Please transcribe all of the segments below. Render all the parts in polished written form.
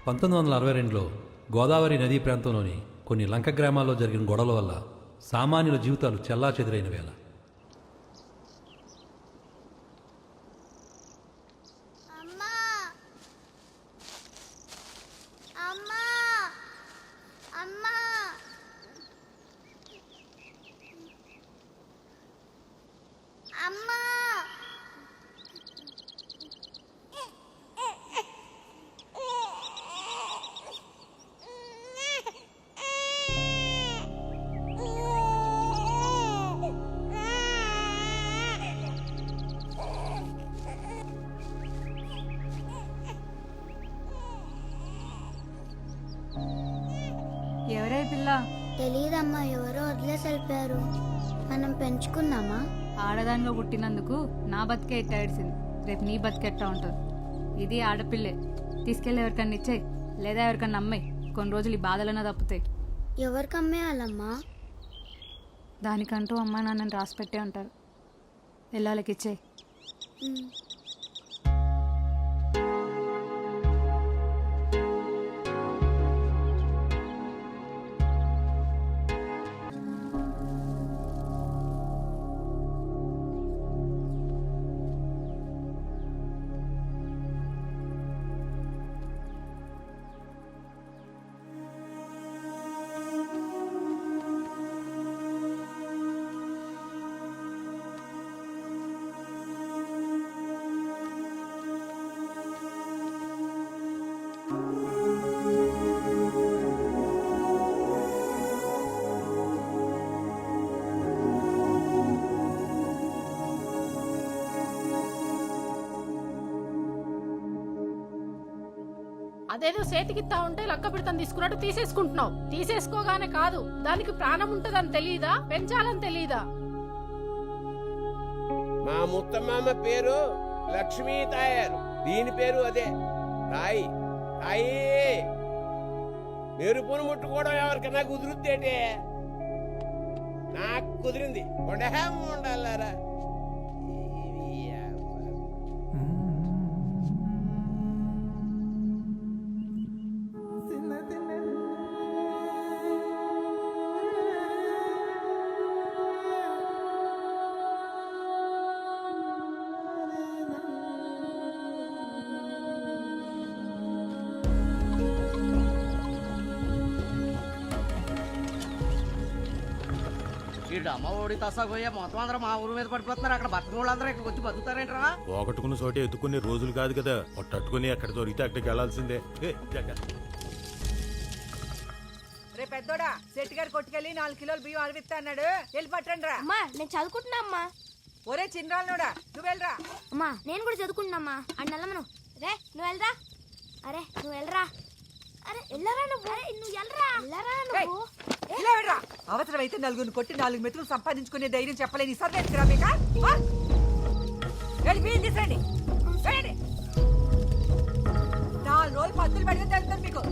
1962లో గోదావరి నదీ ప్రాంతంలోని కొన్ని లంక గ్రామాల్లో జరిగిన గొడవల వల్ల సామాన్యుల జీవితాలు చెల్లాచెదురైన వేళ అమ్మా అమ్మా అమ్మా అమ్మా ఎవరై పిల్ల? తెలీదమ్మా, ఎవరో వదిలేసి వెళ్ళిపోయారు. మనం పెంచుకుందామా? ఆడదానిగా పుట్టినందుకు నా బతికే ఇట్ట ఏడిసింది, రేపు నీ బతికెట్టా ఉంటుంది. ఇది ఆడపిల్లే, తీసుకెళ్ళి ఎవరికన్నా ఇచ్చేయి, లేదా ఎవరికన్నా అమ్మాయి. కొన్ని రోజులు ఈ బాధలన్నా తప్పుతాయి. ఎవరికి అమ్మేయాలమ్మా? దానికంటూ అమ్మా నాన్నని రాసి పెట్టే ఉంటారు, వెళ్ళాలకి ఇచ్చేయి. ఉమ్. అదేదో చేతికిత్తా ఉంటే లక్క పిడతను తీసుకున్నట్టు తీసేసుకుంటున్నావు. తీసేసుకోగానే కాదు, దానికి ప్రాణం ఉంటదని తెలియదా? పెంచాలని తెలియదా? మా ముత్తమ్మ పేరు లక్ష్మీ తాయారు, దీని పేరు అదే తాయి. తాయి మెరుపును ముట్టుకోవడం ఎవరికన్నా కుదురుద్దేటే? నాకు కుదిరింది. ఉండాలారా అమ్మ ఓడి తసాగోయే మొత్తం అందరూ మా ఊరు మీద పడిపోతున్నారు. అక్కడ బతుకున్న వాళ్ళందరూ ఇక్కడ వచ్చి బతుకుతారేంట్రా? పోగొట్టుకున్న చోటే ఎత్తుకునే రోజులు కాదు కదా, పట్టుకుని ఎక్కడ దొరికితే అక్కడికి వెళ్లాల్సిందే. రే పెద్దోడా, సెట్ గారు కొట్టుకెళ్ళి 4 కిలోలు బియ్యం అలవిస్తా అన్నాడు, వెళ్ళి పట్టండి రా. అమ్మా, నేను చదువుకుంటున్నా అమ్మా. ఒరే చిన్నరాళ్ళోడా, నువ్వు వెళ్ళరా. అమ్మా, నేను కూడా చదువుకుంటున్నామ్మా. అన్నెళ్ళమను. రే నువ్వు వెళ్ళరా. అరే నువ్వు వెళ్ళరా. అరే వెళ్ళరా నువ్వు. అరే నువ్వు వెళ్ళరా. వెళ్ళరా నువ్వు. ఇలా వెళ్ళరా. అవసరమైతే 4 కొట్టి 4 మెతులు సంపాదించుకునే ధైర్యం చెప్పలేని సర్వేరా మీక. వెళ్ళి బియ్యం తీసురండి. వెళ్ళండి. 4 రోజులు పత్తులు పెడితే తెలుస్తుంది మీకు.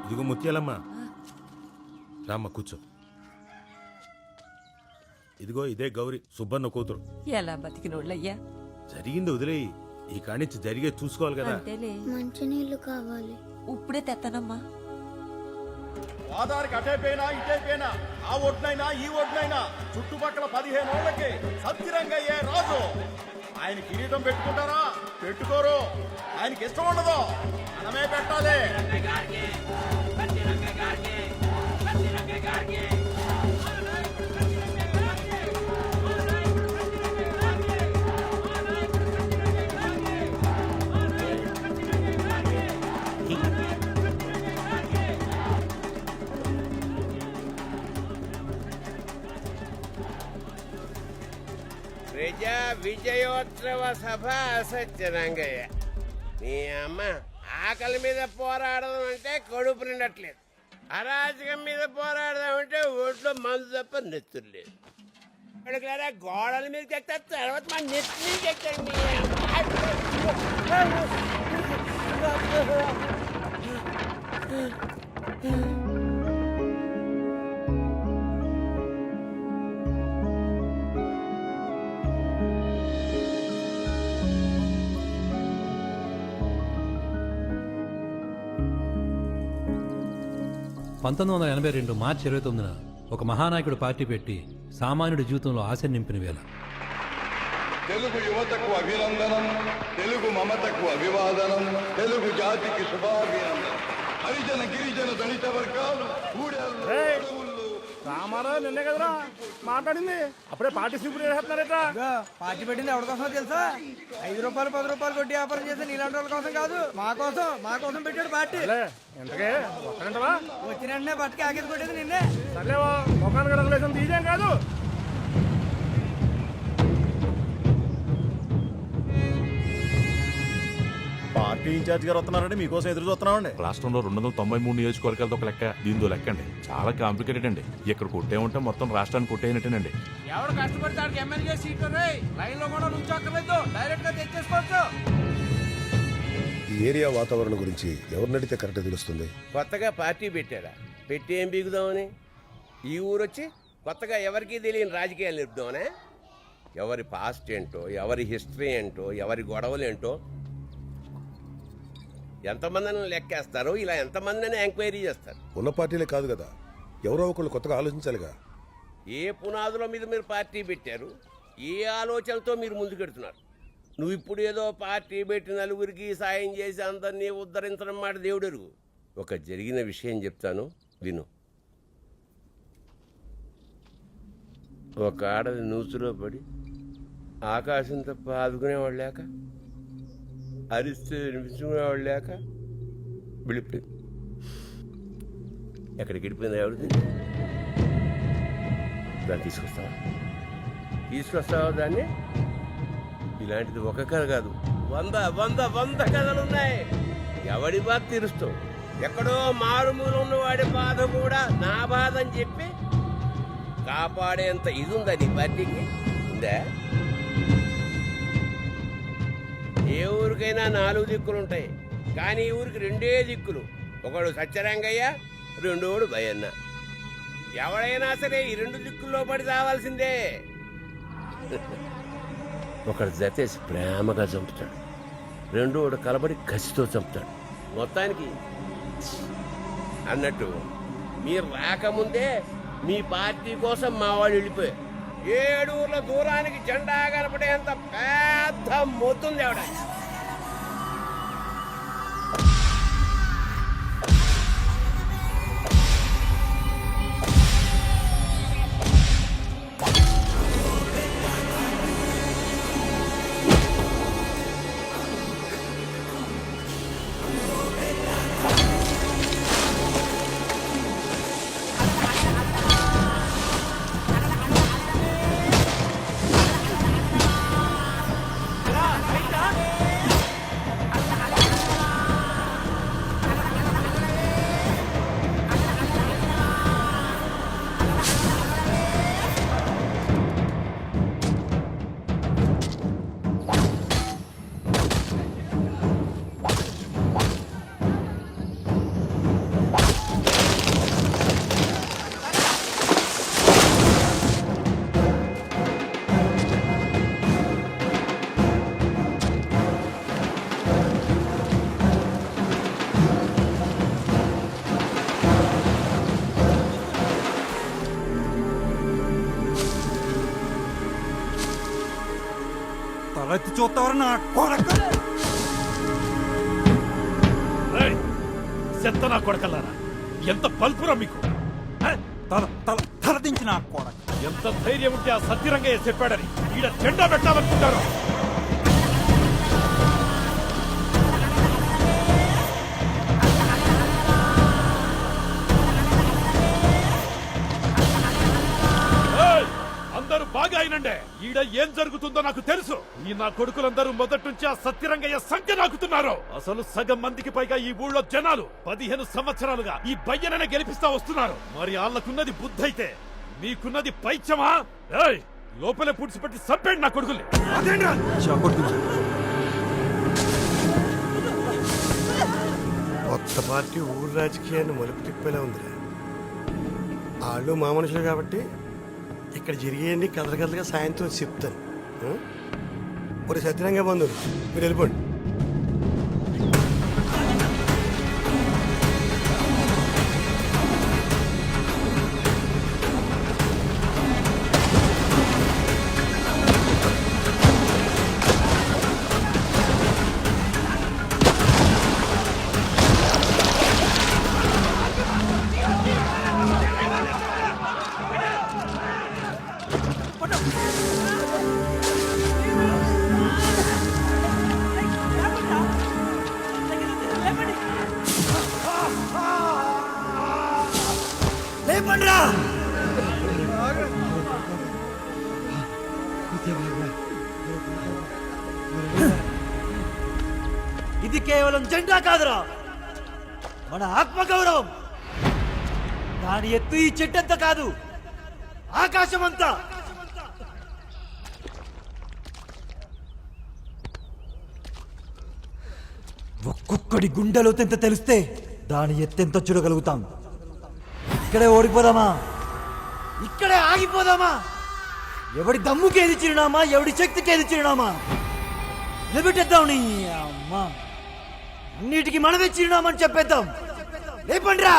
ఇదిగో ముత్యాలమ్మ, రామ్మ కూర్చో. ఇదిగో ఇదే గౌరీ, సుబ్బన్న కూతురు. ఎలా బతికినోళ్ళయ్యా? జరిగింది వదిలేయి, ఈ కానించి జరిగే చూసుకోవాలి కదా. మంచినీళ్ళు కావాలి. ఇప్పుడే తెస్తానమ్మా. ఆధార్కి అటైపోయినా ఇటైపోయినా, ఆ ఒడ్నైనా ఈ ఒడ్నైనా చుట్టుపక్కల 15 ఏళ్లకి సత్తిరంగయ్యే రాజు. ఆయన కిరీటం పెట్టుకుంటారా? పెట్టుకోరు. ఆయనకి ఇష్టం ఉండదు, మనమే పెట్టాలి. విజయోత్సవ సభ సత్యరంగయ్య. నీ అమ్మ ఆకలి మీద పోరాడదాం అంటే కడుపు నిండట్లేదు, అరాజకం మీద పోరాడదాం అంటే ఒంట్లో మందు తప్ప నెత్తురు లేదు. అడుగులారా గోడల మీదకి ఎక్కుతారు, తర్వాత మా నెత్తి మీదకి ఎక్కుతారు. నీ అమ్మ. మార్చి 29న ఒక మహానాయకుడు పార్టీ పెట్టి సామాన్యుడి జీవితంలో ఆశ నింపిన వేళ తెలుగు యువతకు అభినందనం, తెలుగు మమతకు అభివాదనం, తెలుగు జాతికి శుభాభినందనం. హరిజన గిరిజన దళిత వర్గాలు రామారావు నిన్నే కదరా మాట్లాడింది, అప్పుడే పార్టీ స్లిప్ వేస్తున్నారట. పార్టీ పెట్టింది ఎవరి కోసం తెలుసా? 5 రూపాయలు 10 రూపాయలు కొట్టి వ్యాపారం చేస్తే నీలాంటి వాళ్ళ కోసం కాదు, మా కోసం పెట్టాడు పార్టీ. ఎంతకే వస్తానంటవా? వచ్చిన వెంటనే పట్టుకి ఆకేసి కొట్టేది నిన్నే. సర్లేవా ముఖానికి రంగులేసం తీసేం కాదు. పార్టీ ఇన్ఛార్జ్ గారు వస్తున్నారండి, మీకోసం ఎదురు చూస్తున్నామండి. రాష్ట్రంలో 293 నియోజకవర్గాలతో ఒక లెక్క, దీంతో లెక్క అండి చాలా కాంప్లికేటెడ్ అండి. ఇక్కడ కొట్టేమంటే మొత్తం రాష్ట్రాన్ని కొట్టేయనట్టేనండి. ఎవడు కష్టపడతాడు ఎమ్మెల్యే సీట్లు లైన్ లో కూడా నుంచోక్కర్లేదు, డైరెక్ట్ గా తెచ్చేసుకోవచ్చు. ఈ ఏరియా వాతావరణం గురించి ఎవరిని అడిగితే కరెక్ట్ తెలుస్తుంది. కొత్తగా పార్టీ పెట్టారా? పెట్టి ఏం బిగుదామని? ఈ ఊరొచ్చి కొత్తగా ఎవరికీ తెలియని రాజకీయాలు నిలుపుదామనే? ఎవరి పాస్ట్ ఏంటో, ఎవరి హిస్టరీ ఏంటో, ఎవరి గొడవలు ఏంటో ఎంతమందిని లెక్కేస్తారు, ఇలా ఎంతమందిని ఎంక్వైరీ చేస్తారు. ఉన్న పార్టీలే కాదు కదా, ఎవరో ఒకళ్ళు కొత్తగా ఆలోచించాలిగా. ఏ పునాదుల మీద మీరు పార్టీ పెట్టారు, ఏ ఆలోచనతో మీరు ముందుకెడుతున్నారు? నువ్వు ఇప్పుడు ఏదో పార్టీ పెట్టి నలుగురికి సాయం చేసి అందరినీ ఉద్ధరించడం మాట దేవుడెరుగు. ఒక జరిగిన విషయం చెప్తాను విను. ఒక ఆడది నూతులో పడి ఆకాశం తప్ప ఆదుకునేవాళ్ళు లేక, అరిస్తే వినిపించుకునేవాళ్ళు లేక విడిపోయింది. ఎక్కడికి వెళ్ళిపోయింది ఎవరిది? దాన్ని తీసుకొస్తావా దాన్ని? ఇలాంటిది ఒక కథ కాదు, 100 కథలున్నాయి. ఎవడి బాధ తీరుస్తావు? ఎక్కడో మారుమూల ఉన్నవాడి బాధ కూడా నా బాధ అని చెప్పి కాపాడేంత ఇది ఉందా నీ పార్టీకి? ఉందా? ఏ ఊరికైనా 4 దిక్కులుంటాయి, కానీ ఈ ఊరికి 2 దిక్కులు. ఒకడు సత్యరంగయ్య, రెండోడు భయన్న. ఎవడైనా సరే ఈ 2 దిక్కుల్లో పడి రావాల్సిందే. ఒకడు జతేసి ప్రేమగా చంపుతాడు, రెండోడు కలబడి కసితో చంపుతాడు. మొత్తానికి అన్నట్టు మీరు రాకముందే మీ పార్టీ కోసం మా వాళ్ళు వెళ్ళిపోయారు. 7 ఊర్ల దూరానికి జెండా కనపడేంత పెద్ద మొత్తుంది ఆవిడ. తలెత్తి చూస్తావరా నా కొడక? చెత్త నా కొడకల్లారా, ఎంత పల్పురా మీకు! తలదించి నా కొడక! ఎంత ధైర్యం ఉంటే ఆ సత్యరంగయ్య చెప్పాడని ఈడ జెండా పెట్టాలనుకుంటారు. అందరూ బాగా అయినండే. ఈడ ఏం జరుగుతుందో నాకు తెలుసు. ఈ నా కొడుకులందరూ మొదటి నుంచి ఆ సత్యరంగయ్య సంఖ్య నాకుతున్నారు. అసలు సగం మందికి పైగా ఈ ఊళ్ళో జనాలు 15 సంవత్సరాలుగా ఈ బయ్యననే గెలిపిస్తా వస్తున్నారు. మరి వాళ్ళకున్నది బుద్ధి అయితే మీకున్నది పైచమా? ఏయ్, లోపలే పుడిచిపెట్టి చంపేయండి నా కొడుకుల్ని. కొత్త పార్టీ ఊరు రాజకీయాన్ని మలుపు తిప్పేలా ఉందిరా. వాళ్ళు మా మనుషులు కాబట్టి ఇక్కడ జరిగేయండి కథలు కథలుగా సాయంత్రం చెప్తాను. ఒక సత్యరంగా బంధువులు మీరు వెళ్ళిపోండి. ఇది కేవలం జెండా కాదురా, మన ఆత్మగౌరవం. దాని ఎత్తు ఈ చెట్టంతా కాదు, ఆకాశం అంతా. ఒక్కొక్కడి గుండెలో తెంత తెలిస్తే దాని ఎత్తెంత చూడగలుగుతాం. ఇక్కడే ఓడిపోదామా? ఇక్కడే ఆగిపోదామా? ఎవడి దమ్ముకేది చిరునామా, ఎవడి శక్తికేది చిరునామా? నిలబెట్టేద్దాం. నీ అమ్మ, అన్నిటికీ మనమే చిరునామని చెప్పేద్దాం. లేపండిరా.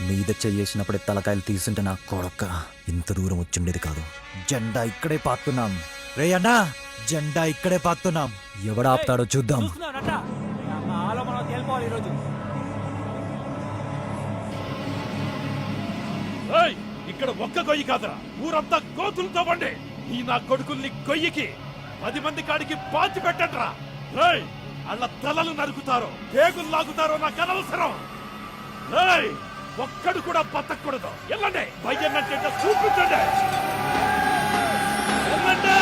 మీద చేసినప్పుడే తలకాయలు తీసుంటే నా కొడక ఇంత దూరం వచ్చిండేది కాదు. జెండా ఇక్కడే పాతున్నాం రే అన్నా, జెండా ఇక్కడే పాతున్నాం. ఎవడాపుతాడో చూద్దాం. ఇక్కడ ఒక్క గొయ్యి కాదురా, ఊరంతా కోతులతో వండి ఈ నా కొడుకుల్ని గొయ్యికి 10 మంది కాడికి పాతి పెట్టండ్రా. అళ్ళ తలలు నరుకుతారో పేగులు లాగుతారో నాకు అనవసరం. ఒక్కడు కూడా బతకూడదు. వెళ్ళండి, భయ్యన్నంటే చూపించండి. వెళ్ళండి.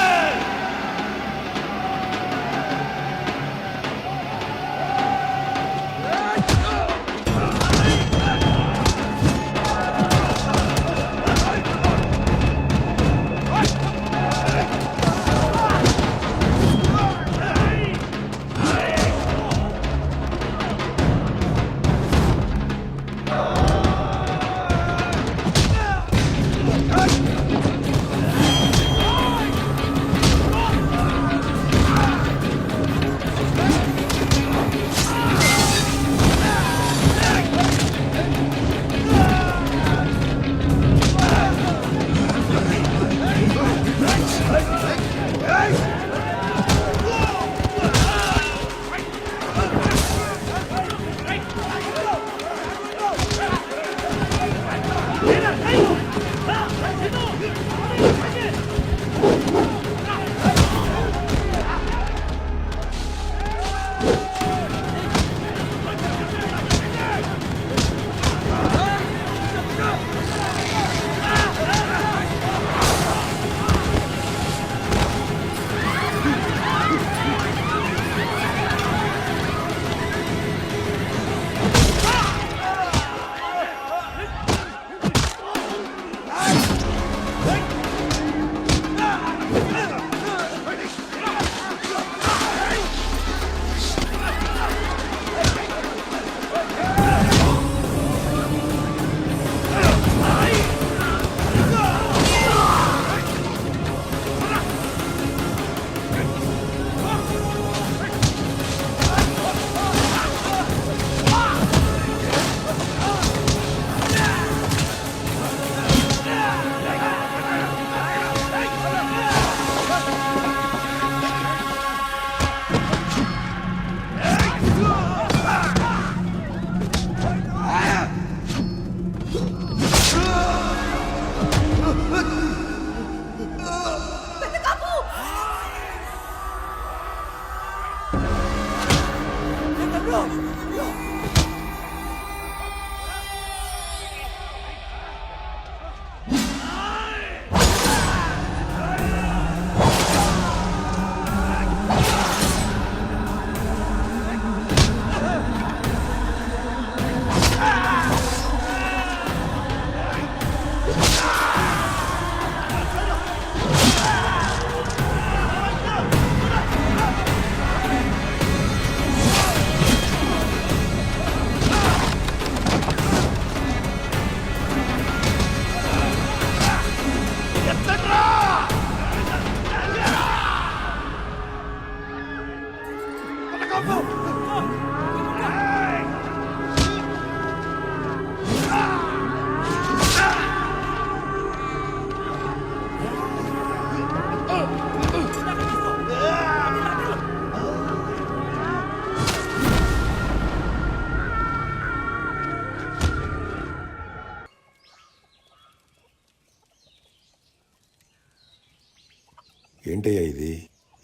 ఏంటయ్యా ఇది?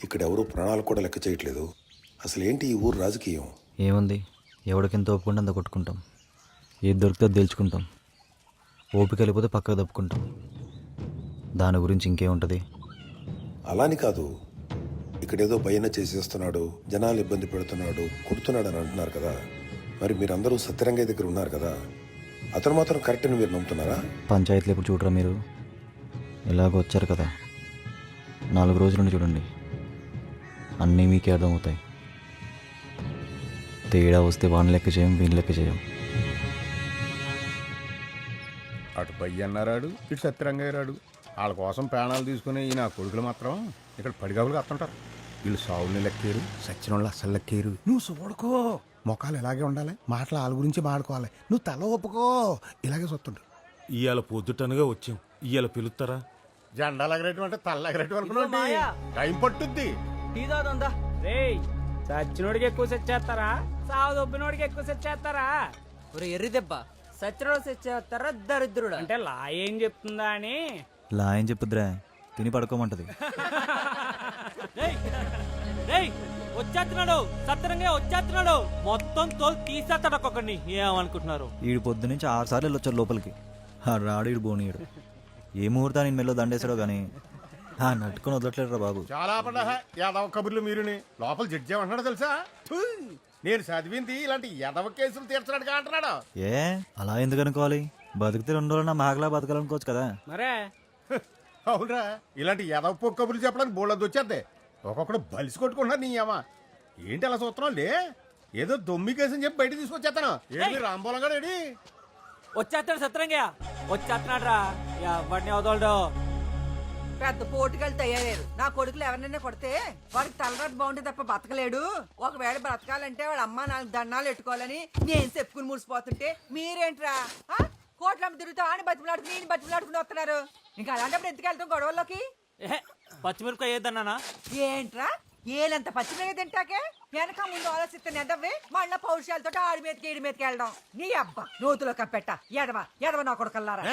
ఇక్కడ ఎవరు ప్రాణాలు కూడా లెక్క చేయట్లేదు. అసలు ఏంటి ఈ ఊరు రాజకీయం? ఏముంది, ఎవడికింత ఒప్పుకుంటే అంత కొట్టుకుంటాం. ఏది దొరికితే అది తెలుసుకుంటాం. ఓపిక వెళ్ళిపోతే పక్కకు తప్పుకుంటాం. దాని గురించి ఇంకేముంటుంది? అలాని కాదు, ఇక్కడేదో భయన చేసేస్తున్నాడు, జనాలు ఇబ్బంది పెడుతున్నాడు, కొడుతున్నాడు అని అంటున్నారు కదా. మరి మీరందరూ సత్యరంగయ్య దగ్గర ఉన్నారు కదా, అతను మాత్రం కరెక్ట్ అని మీరు నమ్ముతున్నారా? పంచాయతీలు ఎప్పుడు చూడరా మీరు? ఎలాగో వచ్చారు కదా, 4 రోజుల నుండి చూడండి, అన్నీ మీకే అర్థమవుతాయి. తేడా వస్తే వాని లెక్క చేయం, వీని లెక్క చేయం. అటు పయ్య అన్నారాడు, ఇటు సత్యరంగయ్య రాడు. వాళ్ళ కోసం ప్రాణాలు తీసుకుని ఈ నా కొడుకులు మాత్రం ఇక్కడ పడిగాపులు కత్తుంటారు. వీళ్ళు సావుల్ని లెక్కేరు, సచ్చిన వాళ్ళు అస్సలు లెక్కేరు. నువ్వు చూడుకో, మొఖాలు ఇలాగే ఉండాలి, మాటలు వాళ్ళ గురించి మాడుకోవాలి. నువ్వు తల ఒప్పుకో, ఇలాగే సొత్తుండు. ఇవాళ పొద్దుటనగా వచ్చాం, ఇవాళ పిలుస్తారా? జెండాలు ఎగరేయటం అంటే తల్ల ఎగరేయటం అనుకున్నా టైం పట్టుద్ది. సచ్చినోడికి ఎక్కువ సెట్ చేస్తారా, సావు దొబ్బినోడికి ఎక్కువ సెట్ చేస్తారా? ఎర్రి దెబ్బ సచ్చినోడు సెట్ చేస్తారా దరిద్రుడు అంటే లా ఏం చెప్తుందా అని. లా ఏం చెప్పుద్రా, తిని పడుకోమంటది. వచ్చేస్తున్నాడు సత్తరంగా, వచ్చేస్తున్నాడు. మొత్తం తోలు తీసేస్తాడు ఒక్కొక్కడిని. ఏమనుకుంటున్నారు? ఈడు పొద్దు నుంచి 6 సార్లు వెళ్ళొచ్చాడు లోపలికి. రాడు ఈడు బోనీయుడు. ఏ ముహూర్తాన్ని నేను మెల్లో దండేశాడో కానీ నట్టుకొని వదలట్లేదురా బాబు. చాలా పడ్డా యాదవ కబుర్లు మీరుని. లోపల జడ్జి ఏమంటున్నాడు తెలుసా? నేను చదివింది ఇలాంటి యాదవ కేసులు తీర్చడానికి అంటున్నాడు. ఏ అలా ఎందుకు అనుకోవాలి? బతికితే 2 రోజులు నా మాగలా బతకాలనుకోవచ్చు కదా. మరే అవునరా, ఇలాంటి యాదవ పొక్కు కబుర్లు చెప్పడానికి బోళ్ళది వచ్చేద్దే. ఒక్కొక్కడు బలిసి కొట్టుకుంటున్నారు. నీ అమ్మ ఏంటి అలా చూస్తున్నావు? లే, ఏదో దొమ్మి కేసు అని చెప్పి బయట తీసుకొచ్చేస్తాను. ఏంటి రాంబోలం గారు ఏడి? వచ్చేస్తాడు సత్తరంగా, వచ్చేస్తున్నాడు రా. ఎవరిని వదలడు. పెద్ద పోటుకెళ్ళి తయారయ్యారు. నా కొడుకులు ఎవరినైనా కొడితే వాడికి తలరాటు బాగుంటే తప్ప బతకలేడు. ఒకవేళ బ్రతకాలంటే వాడు అమ్మ 4 దండాలు పెట్టుకోవాలని నేను చెప్పుకుని మురిసిపోతుంటే మీరేంట్రా కోట్లమ్మ తిరుగుతా అని బతిమలాడుకుని నేను బతిమలాడుకుని వస్తున్నారు. ఇంకా అలాంటప్పుడు ఎందుకు వెళ్తాం గొడవల్లోకి? పచ్చిమిరపకాయ ఏదన్నా ఏంట్రా ఏలంత పచ్చిమిరపకాయ తింటాకే వెనక ముందు ఆలోచిస్తే నెదవ్వి మళ్ళా పౌరుషాలతో ఆడి మీదకి ఈడి మీదకి వెళ్ళడం. నీ అబ్బా నూతులో కప్పెట్ట ఎడవ నా కొడుకల్లారా.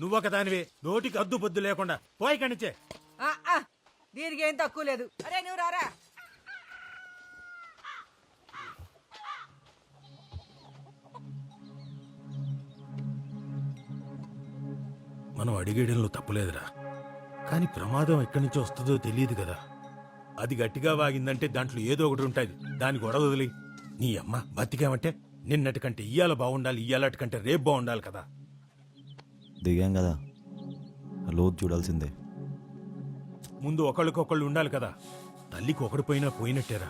నువ్వొక దానివే, నోటికి అద్దు పొద్దు లేకుండా పోయి కనిచే. దీనికి ఏం తక్కువ లేదు. అరే నువ్వు రారా. మనం అడిగేయడంలో తప్పులేదురా, కానీ ప్రమాదం ఎక్కడి నుంచి వస్తుందో తెలియదు కదా. అది గట్టిగా వాగిందంటే దాంట్లో ఏదో ఒకటి ఉంటుంది. దాని గొడవ వదిలి నీ అమ్మ బతికామంటే నిన్నటి కంటే ఇయ్యాల బాగుండాలి, ఇయ్యాలటి కంటే రేపు బాగుండాలి కదా. దిగాం కదా, లోతు చూడాల్సిందే. ముందు ఒకళ్ళకొకళ్ళు ఉండాలి కదా. తల్లికి ఒకడు పోయినా పోయినట్టేరా.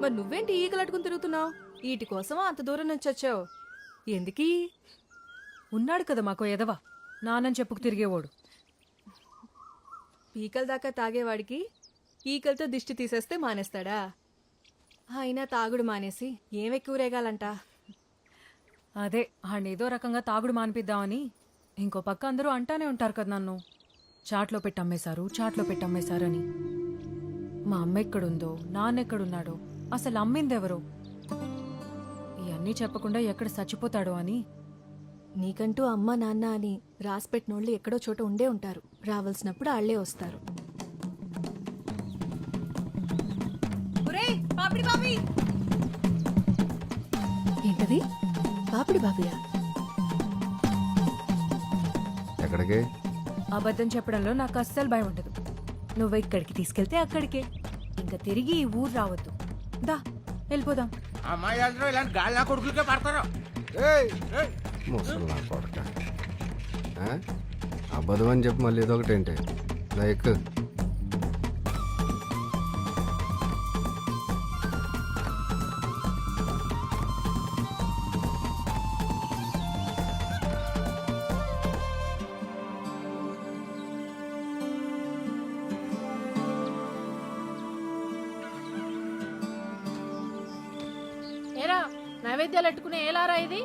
మరి నువ్వేంటి ఈగలట్టుకుని తిరుగుతున్నావు? వీటి కోసమా అంత దూరం నుంచి వచ్చావు? ఎందుకీ? ఉన్నాడు కదా మాకో ఎదవా, నానని చెప్పుకు తిరిగేవాడు. పీకల దాకా తాగేవాడికి ఈకలతో దిష్టి తీసేస్తే మానేస్తాడా? అయినా తాగుడు మానేసి ఏమెక్కువ రేగాలంట. అదే ఆడేదో రకంగా తాగుడు మానిపిద్దామని. ఇంకో పక్క అందరూ అంటానే ఉంటారు కదా నన్ను, చాట్లో పెట్టమ్మేశారు అని. మా అమ్మ ఎక్కడుందో, నాన్నెక్కడున్నాడో, అసలు అమ్మిందెవరో, ఇవన్నీ చెప్పకుండా ఎక్కడ చచ్చిపోతాడో అని. నీకంటూ అమ్మ నాన్న అని రాసిపెట్టినోళ్ళు ఎక్కడో చోట ఉండే ఉంటారు. రావాల్సినప్పుడు ఆళ్లే వస్తారు. ఏంటది? పాపిడి బాబియా? ఎక్కడికి? అబద్ధం చెప్పడంలో నాకు అస్సలు భయం ఉండదు. నువ్వు ఇక్కడికి తీసుకెళ్తే అక్కడికే, ఇంకా తిరిగి ఈ ఊరు రావద్దు. దా వెళ్ళిపోదాం. అమ్మాయి అందరూ ఇలాంటి గాలి కొడుకులకే పడతారు. ముసలి కొడక అబద్ధం అని చెప్పి మళ్ళీ ఇదొకటి ఏంటి? లైక్ ఏరా నైవేద్యాలు ఎట్టుకునే ఏలారా ఇది?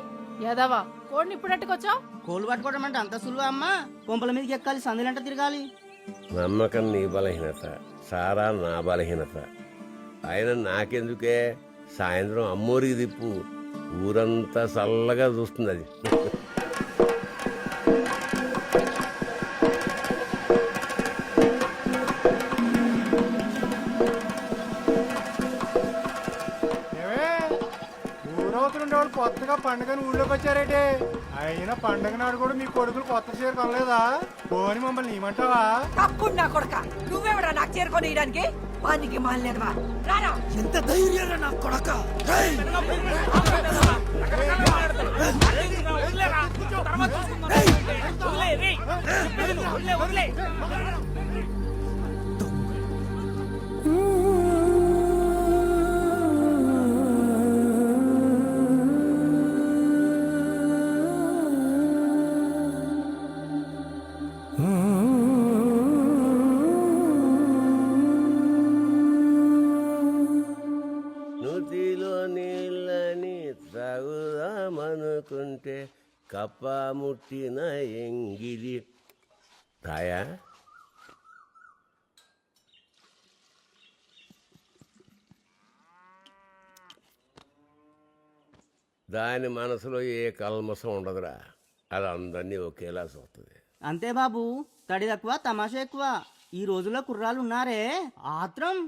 యదవా కోడిని ఇప్పుడు ఎట్టుకొచ్చావు? కోళ్ళు పట్టుకోవడం అంటే అంత సులువా అమ్మా? కొంపల మీదకి ఎక్కాలి, సందులంట తిరగాలి. నమ్మకం నీ బలహీనత, సారా నా బలహీనత. ఆయన నాకెందుకే, సాయంత్రం అమ్మోరికి తిప్పు, ఊరంతా చల్లగా చూస్తుంది అది. ఊరవుతుండేవాళ్ళు కొత్తగా పండుగని ఊళ్ళోకి వచ్చారేటే? అయినా పండుగ నాడు కూడా మీ కొడుకులు కొత్త చీర కొనలేదా? పోని మమ్మల్ని ఏమంటావా? తప్పుడు నా కొడక, నువ్వెవడా నాకు చేరుకొని ఇయడానికి? వానికి మాలేదవా? రారా. ఎంత ధైర్యం నా కొడక! నూతిలో నీళ్ళని తాగుదామనుకుంటే కప్ప ముట్టిన ఎంగిలి. రాయా దాని మనసులో ఏ కల్మసం ఉండదురా, అది అందరినీ ఒకేలా చూస్తుంది. అంతే బాబు, తడి తక్కువ తమాషా ఎక్కువ. ఈ రోజుల్లో కుర్రాలు ఉన్నారే ఆత్రం.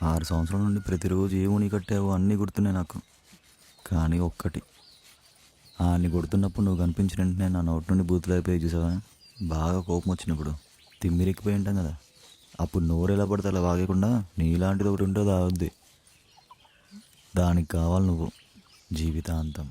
ఆరు సంవత్సరాల నుండి ప్రతిరోజు ఏ ఉని కట్టావో అన్నీ గుర్తున్నాయి నాకు. కానీ ఒక్కటి, అన్ని గుర్తున్నప్పుడు నువ్వు కనిపించిన వెంటనే నా నోటి నుండి బూతులు అయిపోయి చూసావా? బాగా కోపం వచ్చినప్పుడు తిమ్మిరెక్కిపోయి ఉంటాం కదా, అప్పుడు నోరు ఎలా పడితే అలా వాగకుండా నీలాంటిది ఒకటి ఉంటే తాగుద్ది. దానికి కావాలి నువ్వు జీవితాంతం.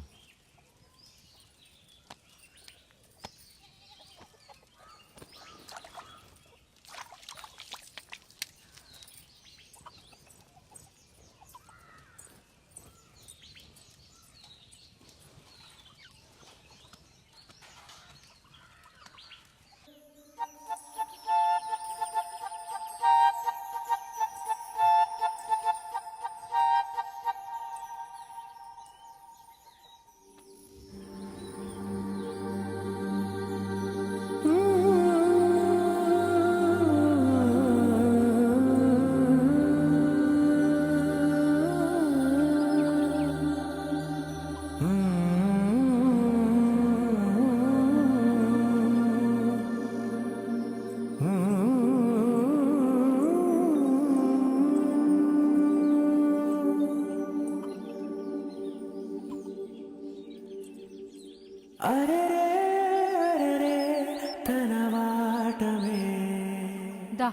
దా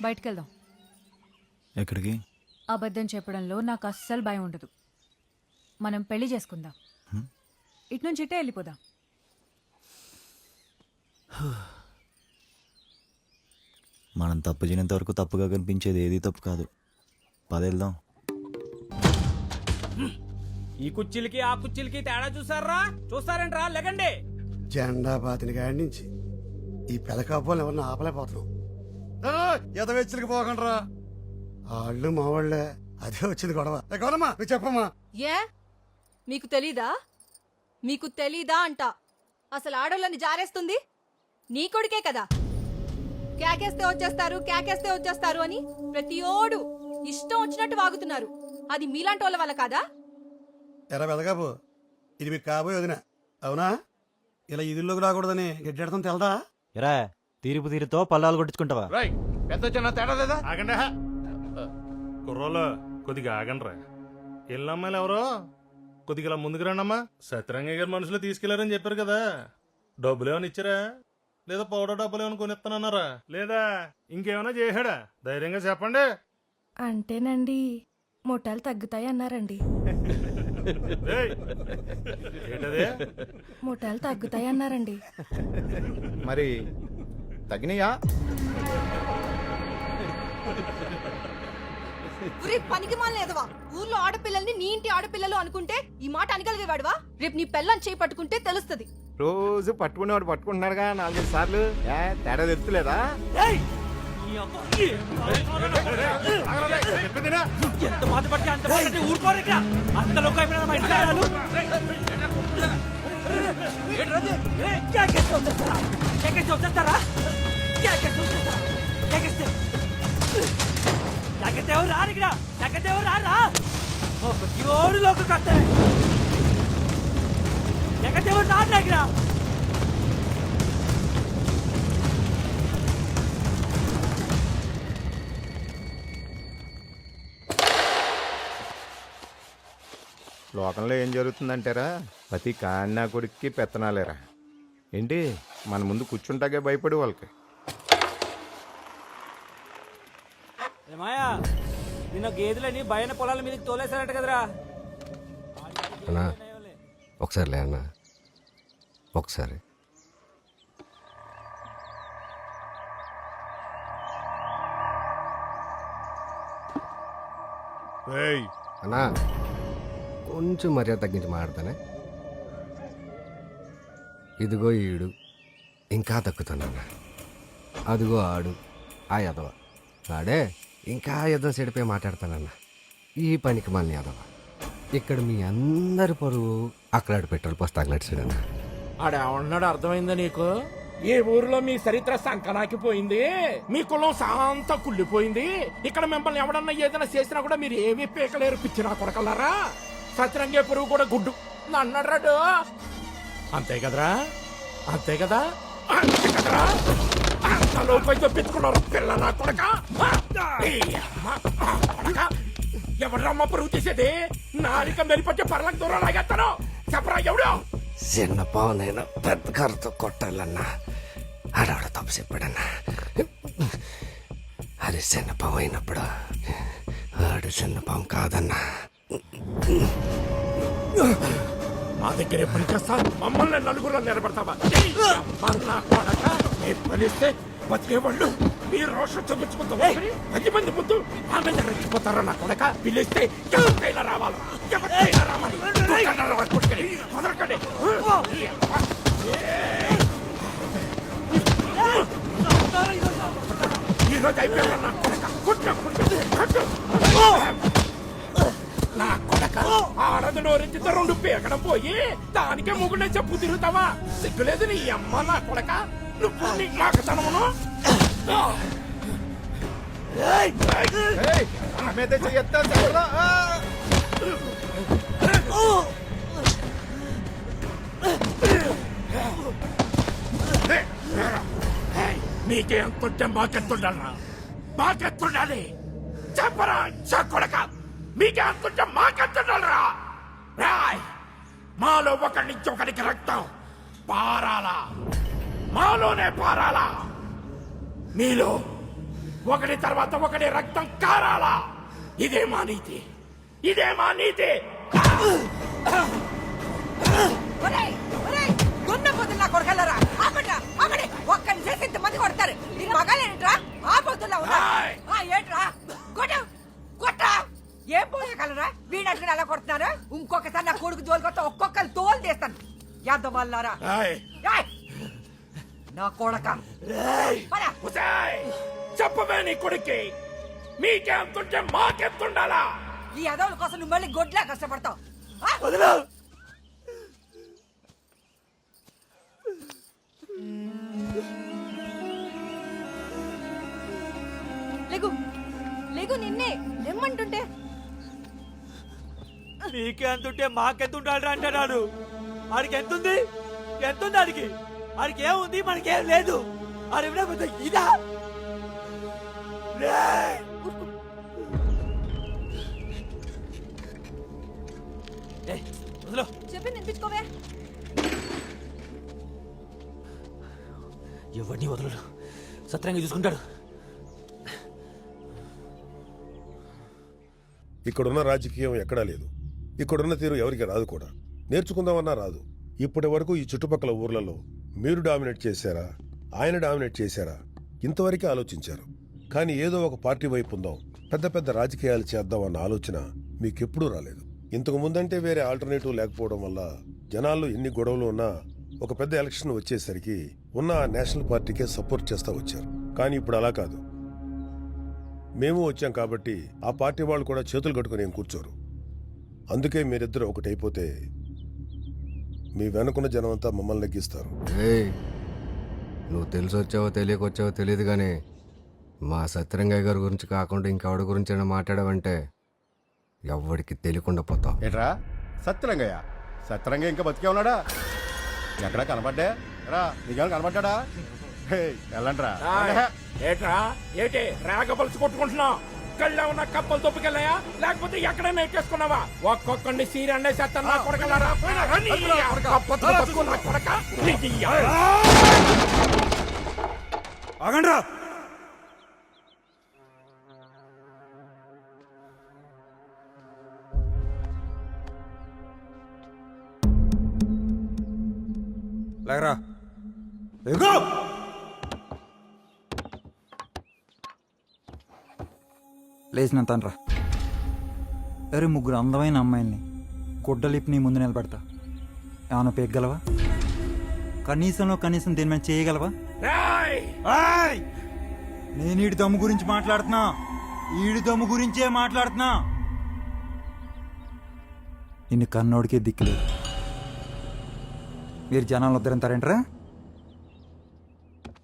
బయటకెళ్దాం. ఎక్కడికి? అబద్ధం చెప్పడంలో నాకు అస్సలు భయం ఉండదు. మనం పెళ్లి చేసుకుందాం. ఇటు నుంచి ఇట్టే వెళ్ళిపోదాం. మనం తప్పు చేయనంత వరకు తప్పుగా కనిపించేది ఏది తప్పు కాదు. పదేళ్దాం. ఈ కుర్చీలకి ఆ కుర్చీలకి తేడా చూసారా? చూస్తారంట్రా, లెగండి. జెండా పాతిన కాడి నుంచి ఈ పెదకాపులను ఎవరిని ఆపలేకపోతున్నాం. ఎదవెచ్చలికి పోకండ్రా. వాళ్ళు మా వాళ్ళే, అదే వచ్చింది గొడవ. గౌరమ్మా నువ్వు చెప్పమ్మా. ఏ మీకు తెలీదా? మీకు తెలీదా అంట. అసలు ఆడోళ్ళని జారేస్తుంది నీ కొడుకే కదా. కేకేస్తే వచ్చేస్తారు, కేకేస్తే వచ్చేస్తారు అని ప్రతి ఓడు ఇష్టం వచ్చినట్టు వాగుతున్నారు. అది మీలాంటి వాళ్ళ వల్ల కాదా? ఎరా పెదకాపు, ఇది మీకు కాబోయే వదిన అవునా? ఇలా ఇదిలోకి రాకూడదని గడ్డెడతాం తెలదా? ఎరా తీరుపు తీరుతో పల్లాలు కొట్టించుకుంటావా? పెద్ద చిన్న తేడా లేదా? ఆగండి కుర్రోళ్ళు కొద్దిగా ఆగండ్రా. ఎల్లమ్మాయిలు ఎవరో కొద్దిగా ఇలా ముందుకు రండమ్మా. సత్యరంగయ్య గారు మనుషులు తీసుకెళ్లారని చెప్పారు కదా, డబ్బులు ఏమైనా ఇచ్చారా? లేదా పౌడర్ డబ్బులు ఏమైనా కొనిస్తానన్నారా? లేదా ఇంకేమైనా చేశాడా? ధైర్యంగా చెప్పండి. అంటేనండి మొట్టాలు తగ్గుతాయి అన్నారండి. ఏయ్, ఏంటదే? మొట్టాలు తగ్గుతాయి అన్నారండి. మరి తగినయా? పనికి మాలేదవా, ఊర్లో ఆడపిల్లల్ని నీ ఇంటి ఆడపిల్లలు అనుకుంటే ఈ మాట అనగలిగేవాడువా? రేపు నీ పెళ్ళని చేయి పట్టుకుంటే తెలుస్తుంది. రోజు పట్టుకునేవాడు పట్టుకుంటున్నాడుగా 4-5 సార్లు. తేడా తెలుస్తలేదా? ఎంత మాట పడితే అంత మాట ఊరుకోరు. అంతలోకి అయిపోయినా మా ఇంట్లో రాలు. లోకంలో ఏం జరుగుతుందంటారా? ప్రతి కాన్నా కొడుక్కి పెత్తనాలేరా ఏంటి? మన ముందు కూర్చుంటాకే భయపడి వాళ్ళకి. మాయా నిన్న గేదెలని భయన పొలాల మీదకి తోలేసారట కదరా? అన్నా ఒకసారి లే అన్నా, ఒకసారి. అన్నా కొంచెం మర్యాద తగ్గించి మాట్లాడతానే. ఇదిగో ఈడు ఇంకా తక్కుతానన్నా, అదిగో ఆడు ఆ యదవ, ఆడే ఇంకా యదవ చెడిపోయి మాట్లాడతానన్నా. ఈ పనికి మళ్ళీ యదవ ఇక్కడ మీ అందరి పరువు అక్కడ పెట్రోల్ పోసి తగలట్సాడన్నా. ఆడేమన్నాడు అర్థమైందా నీకు? ఏ ఊరిలో మీ చరిత్ర సంకనాకిపోయింది, మీ కులం శాంత కుళ్ళిపోయింది. ఇక్కడ మిమ్మల్ని ఎవడన్నా ఏదైనా చేసినా కూడా మీరు ఏమీ పీకలేరు. పిచ్చినా కొడకల్లారా, సత్రంగే పురుగు కూడా గుడ్డు అన్నాడు రాడు. అంతే కదరా, అంతే కదా, అంతే కదరా. అంతలోపైతే పెట్టుకున్నారు పిల్ల నా కొడక. ఎవడమ్మ పురుగు తీసేది? నాలిక మెరిపొచ్చే పర్లకు దూరం లాగేస్తాను. చెప్పరా ఎవడు? చిన్న పావునైనా పెద్ద కర్రతో కొట్టాలన్నా ఆడవాడ తప్పు చెప్పాడన్నా. అది చిన్న పాము అయినప్పుడు ఆడు చిన్న పాము కాదన్నా. మా దగ్గర పని చేస్తా, మమ్మల్ని నలుగురు నిలబడతావా? పనిస్తే బతికేవాళ్ళు మీ రోషం చూపించుకుంటావా? 10 మంది ముందు ఆమె రెచ్చిపోతారా నా కొడక? పిలిస్తే ఎవరికైనా రావాలా, ఎవరికైనా రావాలి. వదలకండి. ఈరోజు అయిపోయారా నా కొడక? కొట్టు నా కొడక. ఆడది నోరెత్తితే 2 పీకడం పోయి దానికే ముగ్గునే చెప్పు తిరుగుతావా? సిగ్గులేదు నీ అమ్మ నా కొడక. నువ్వు నీ మాకతనమును నీకే అంతుంటే మాకెత్తుండాలరా, మాకెత్తుండాలి. చెప్పరా కొడక, మీకే అంతుంటే మాకెత్తుండాలరా. రాయ్, మాలో ఒకరి నుంచి ఒకరికి రక్తం పారాలా, మాలోనే పారాలా. మీలో ఒకటి తర్వాత ఒకటి రక్తం కారాలా. ఇదే మా నీతి, ఇదే మా నీతి. నా కొడకల్లరా ఒక్కడిని చేసి ఇంతమంది కొడతారు. నీ మగాలేంట్రా? ఆ పొద్దుల్లో ఏంట్రా? కొట్టా ఏం పోయగలరా? వీడట్టుకుని అలా కొడుతున్నారు. ఇంకొకసారి నా కొడుకు జోలికొస్తే ఒక్కొక్కరు తోలు తీస్తాను. యాదవల్లారా నా కొడక. చెప్పవే నీ కొడుక్కి, మీకే అంతుంటే మాకెత్తుండాలా. ఈ యాదవుల కోసం నువ్వు మళ్ళీ గొడ్లా కష్టపడతావు. లేగు లేగు, నిన్నే లేమ్మంటుంటే. మీకే ఎంతుంటే మాకెంత ఉండాలి అంటున్నాడు. ఆడికి ఎంతుంది? ఎంతుంది ఆడికి? ఆడికి ఏముంది? మనకేం లేదు. ఆడి ఇదా చెప్పి నింపించుకోవే. ఎవరిని వదలడు, సత్రంగా చూసుకుంటాడు. ఇక్కడున్న రాజకీయం ఎక్కడా లేదు. ఇక్కడున్న తీరు ఎవరికి రాదు కూడా. నేర్చుకుందామన్నా రాదు. ఇప్పటి వరకు ఈ చుట్టుపక్కల ఊర్లలో మీరు డామినేట్ చేశారా, ఆయన డామినేట్ చేశారా, ఇంతవరకే ఆలోచించారు. కానీ ఏదో ఒక పార్టీ వైపు ఉందాం, పెద్ద పెద్ద రాజకీయాలు చేద్దాం అన్న ఆలోచన మీకెప్పుడూ రాలేదు. ఇంతకు ముందంటే వేరే ఆల్టర్నేటివ్ లేకపోవడం వల్ల జనాల్లో ఎన్ని గొడవలు ఉన్నా ఒక పెద్ద ఎలక్షన్ వచ్చేసరికి ఉన్న ఆ నేషనల్ పార్టీకే సపోర్ట్ చేస్తా వచ్చారు. కానీ ఇప్పుడు అలా కాదు. మేము వచ్చాం కాబట్టి ఆ పార్టీ వాళ్ళు కూడా చేతులు కట్టుకుని ఏం కూర్చోరు. అందుకే మీరిద్దరు ఒకటైపోతే మీ వెనుకున్న జనమంతా మమ్మల్ని నెగ్గిస్తారు. నువ్వు తెలిసి వచ్చావో తెలియకొచ్చావో తెలియదు కానీ మా సత్యరంగయ్య గారి గురించి కాకుండా ఇంకెవడి గురించి అయినా మాట్లాడావంటే ఎవరికి తెలియకుండా పోతావు. ఏట్రా సత్యరంగయ్య? సత్యరంగయ్య ఇంకా బతికే ఉన్నాడా? ఎక్కడా కనబడ్డా రా? నీకేమైనా కనబడ్డా? వెళ్ళండ్రా. ఏట్రా ఏటి రాగపలిసి కొట్టుకుంటున్నావు? కళ్ళ ఉన్న కప్పలు తొప్పుకెళ్ళాయా లేకపోతే ఎక్కడైనా ఎక్కేసుకున్నావా? ఒక్కొక్కడిని సీరన్నే చేస్తాను నా కొడకలారా. ఆగండ్రా. లేకరా. లేచినంతనరా. అరే ముగ్గురు అందమైన అమ్మాయిల్ని గుడ్డలిప్పి నీ ముందు నిలబెడతా. ఏమైనా పేగలవా? కనీసంలో కనీసం దీని మీద చేయగలవా? నేను ఈడి దమ్ము గురించి మాట్లాడుతున్నా. ఈడి దమ్ము గురించే మాట్లాడుతున్నా. నిన్ను కన్నోడికే దిక్కులేదు. మీరు జనాలు వద్దరంటారేంట్రా?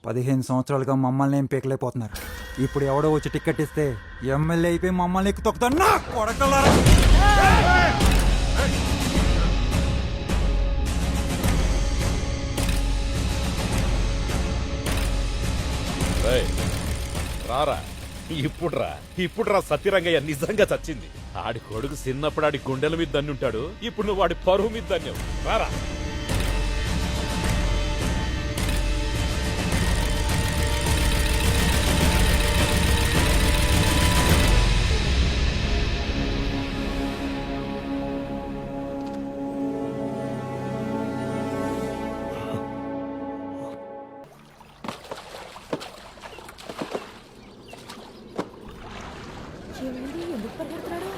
15 సంవత్సరాలుగా మమ్మల్ని ఏం పీకలేకపోతున్నారు. ఇప్పుడు ఎవడో వచ్చి టికెట్ ఇస్తే ఎమ్మెల్యే అయిపోయి మమ్మల్ని ఎక్కు తొక్కుతున్నా కొడకలారా. రారా ఇప్పుడురా సత్యరంగయ్య నిజంగా చచ్చింది. ఆడి కొడుకు చిన్నప్పుడు ఆడి గుండెల మీద దన్ని ఉంటాడు. ఇప్పుడు నువ్వు వాడి పరువు మీద దన్యం. రారా. ఎందుకు పరిగెడుతున్నాడు?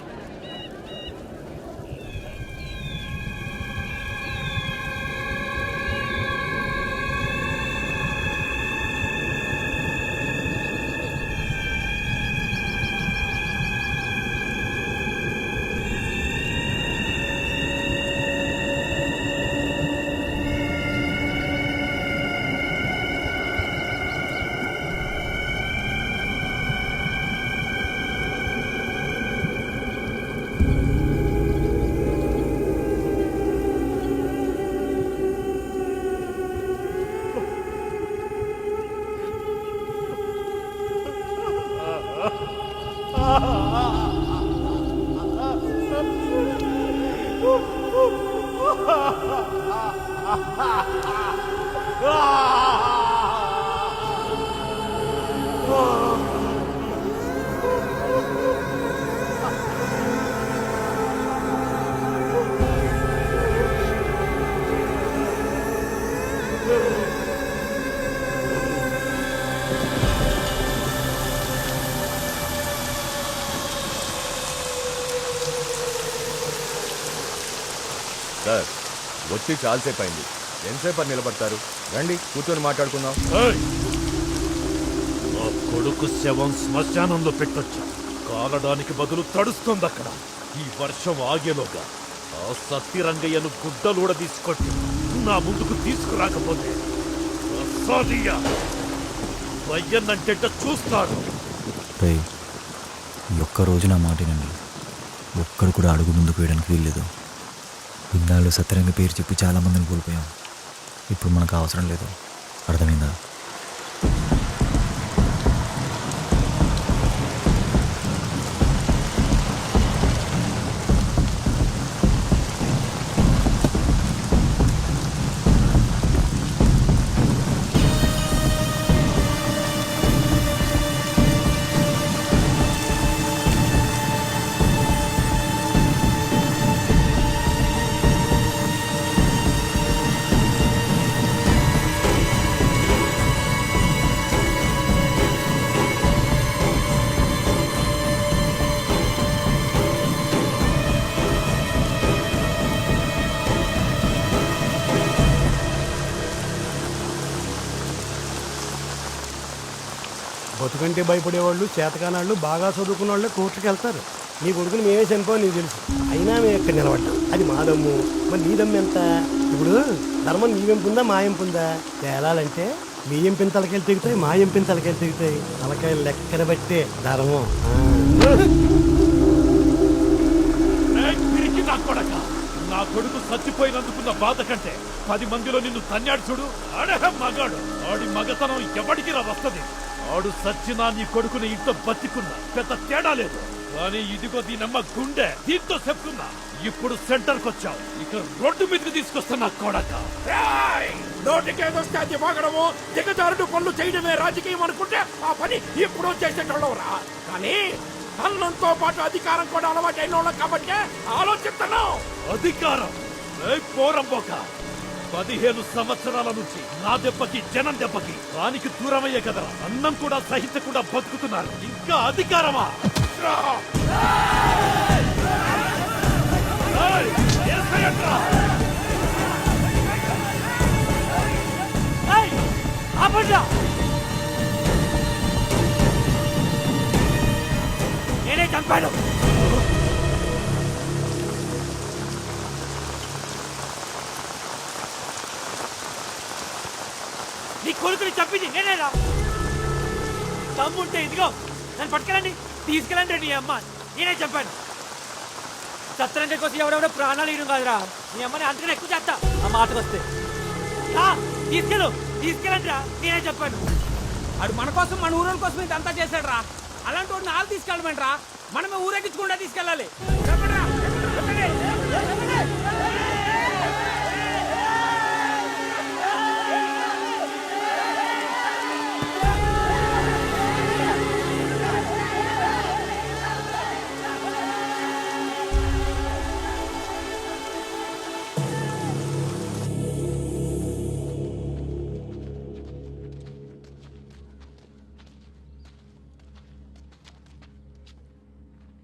సార్ వచ్చి చాలాసేపు అయింది. ఎంతసేపు అని నిలబడతారు? రండి కూర్చొని మాట్లాడుకుందాం. నా కొడుకు శవం శ్మశానంలో పెట్టొచ్చా? కాలడానికి బదులు తడుస్తుంది అక్కడ. ఈ వర్షం ఆగేలోగా ఆ సత్యరంగయ్యను గుడ్డలూడ తీసుకొట్టి నా ముందుకు తీసుకురాకపోతే భయ్యన్నంటే చూస్తాడు. ఒక్క రోజు నా మాటినండి. ఒక్కడు కూడా అడుగు ముందుకు వేయడానికి వీల్లేదు. ఇన్నాళ్ళు సత్యరంగ పేరు చెప్పి చాలామందిని కోల్పోయాం. ఇప్పుడు మనకు అవసరం లేదు. అర్థమైందా? బతుకంటే భయపడేవాళ్ళు, చేతకానాళ్ళు, బాగా చదువుకున్న వాళ్ళే కోర్టుకి వెళ్తారు. నీ కొడుకుని మేమే చనిపోవాలి నీకు తెలుసు. అయినా మేము ఇక్కడ నిలబడ్డాం. అది మా దమ్ము. మరి నీ దమ్ము ఎంత? ఇప్పుడు ధర్మం నీ వెంపుందా మా ఎంపుందా? తేలాలంటే మీ ఎంపిన తలకాయలు తెగుతాయి, మా ఎంపిన తలకాయలు తెగుతాయి. తలకాయలు లెక్కన బట్టే ధర్మం. నా కొడుకు చచ్చిపోయినందుకున్న బాధ కంటే 10 మందిలో నిన్ను తన్నాడు చూడు, ఆడే మగాడు. ఆడి మగతనం ఎవడికి రా వస్తది. ఆడు సచ్చినా నీ కొడుకుని ఇంట్లో బతికున్నా పెద్ద తేడా లేదు. కానీ ఇదిగో దీనమ్మ గుండె, దీంతో చెప్తున్నా. ఇప్పుడు సెంటర్కి వచ్చావు, ఇక రోడ్డు మీదకి తీసుకొస్తున్నా కొడక. నోటికేదొస్తే అది వాగడము, దిగజారుడు పనులు చేయడమే రాజకీయం అనుకుంటే ఆ పని ఎప్పుడో చేసేటోళ్ళవరా. కానీ అన్నంతో పాటు అధికారం కూడా అలవాటైన వాళ్ళం కాబట్టి ఆలోచిస్తున్నావు. అధికారం పోరంబోక 15 సంవత్సరాల నుంచి నా దెబ్బకి జనం దెబ్బకి దానికి దూరమయ్యే కదా అన్నం కూడా సహించకుండా బతుకుతున్నారు. ఇంకా అధికారమా? నేనే చంపాను. నీ కొడుకుని చంపింది నేనేరా? తమ్ముంటే ఇదిగో నన్ను పట్టుకెళ్ళండి, తీసుకెళ్ళండి. నీ అమ్మ నేనే చెప్పాను. సత్రంగ కోసం ఎవడెవడో ప్రాణాలు ఇవ్వడం కాదురా. నీ అమ్మని అంతకన్నా ఎక్కువ చేస్తా ఆ మాటకు వస్తే. తీసుకెళ్ళండి రా, నేనే చెప్పాను. అడు మన కోసం, మన ఊరోళ్ళ కోసం ఇదంతా చేశాడు రా. అలాంటి వాడిని నాలుగు తీసుకెళ్ళమంటరా, మనమే ఊరేగించకుండా తీసుకెళ్ళాలి.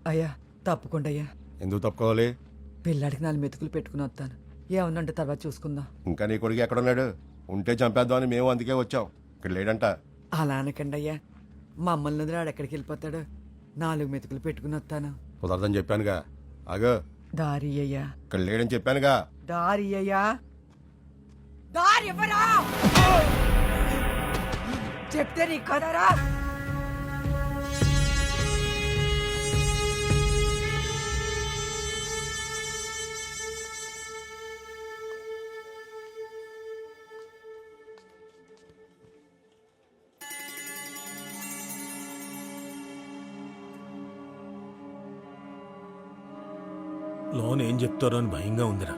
అయ్యా తప్పకుండా అయ్యా. ఎందుకు తప్పుకోవాలి? పిల్లాడికి 4 మెతుకులు పెట్టుకుని వస్తాను. ఏమన్నంటే తర్వాత చూసుకుందాం. ఇంకా నీ కొడుకు ఎక్కడున్నాడు? ఉంటే చంపేద్దామని మేము అందుకే వచ్చాం. ఇక్కడ లేడంట. అలా అనకండి అయ్యా, మమ్మల్ని వదిలాడు ఎక్కడికి వెళ్ళిపోతాడు. 4 మెతుకులు పెట్టుకుని వస్తాను. కుదరదని చెప్పానుగా. ఆగో దారి అయ్యా. ఇక్కడ లేడని చెప్పానుగా. దారి అయ్యా, దారి ఇవ్వరా? చెప్తే నీ కదరా. లోన్ ఏం చెప్తారో అని భయంగా ఉందిరా.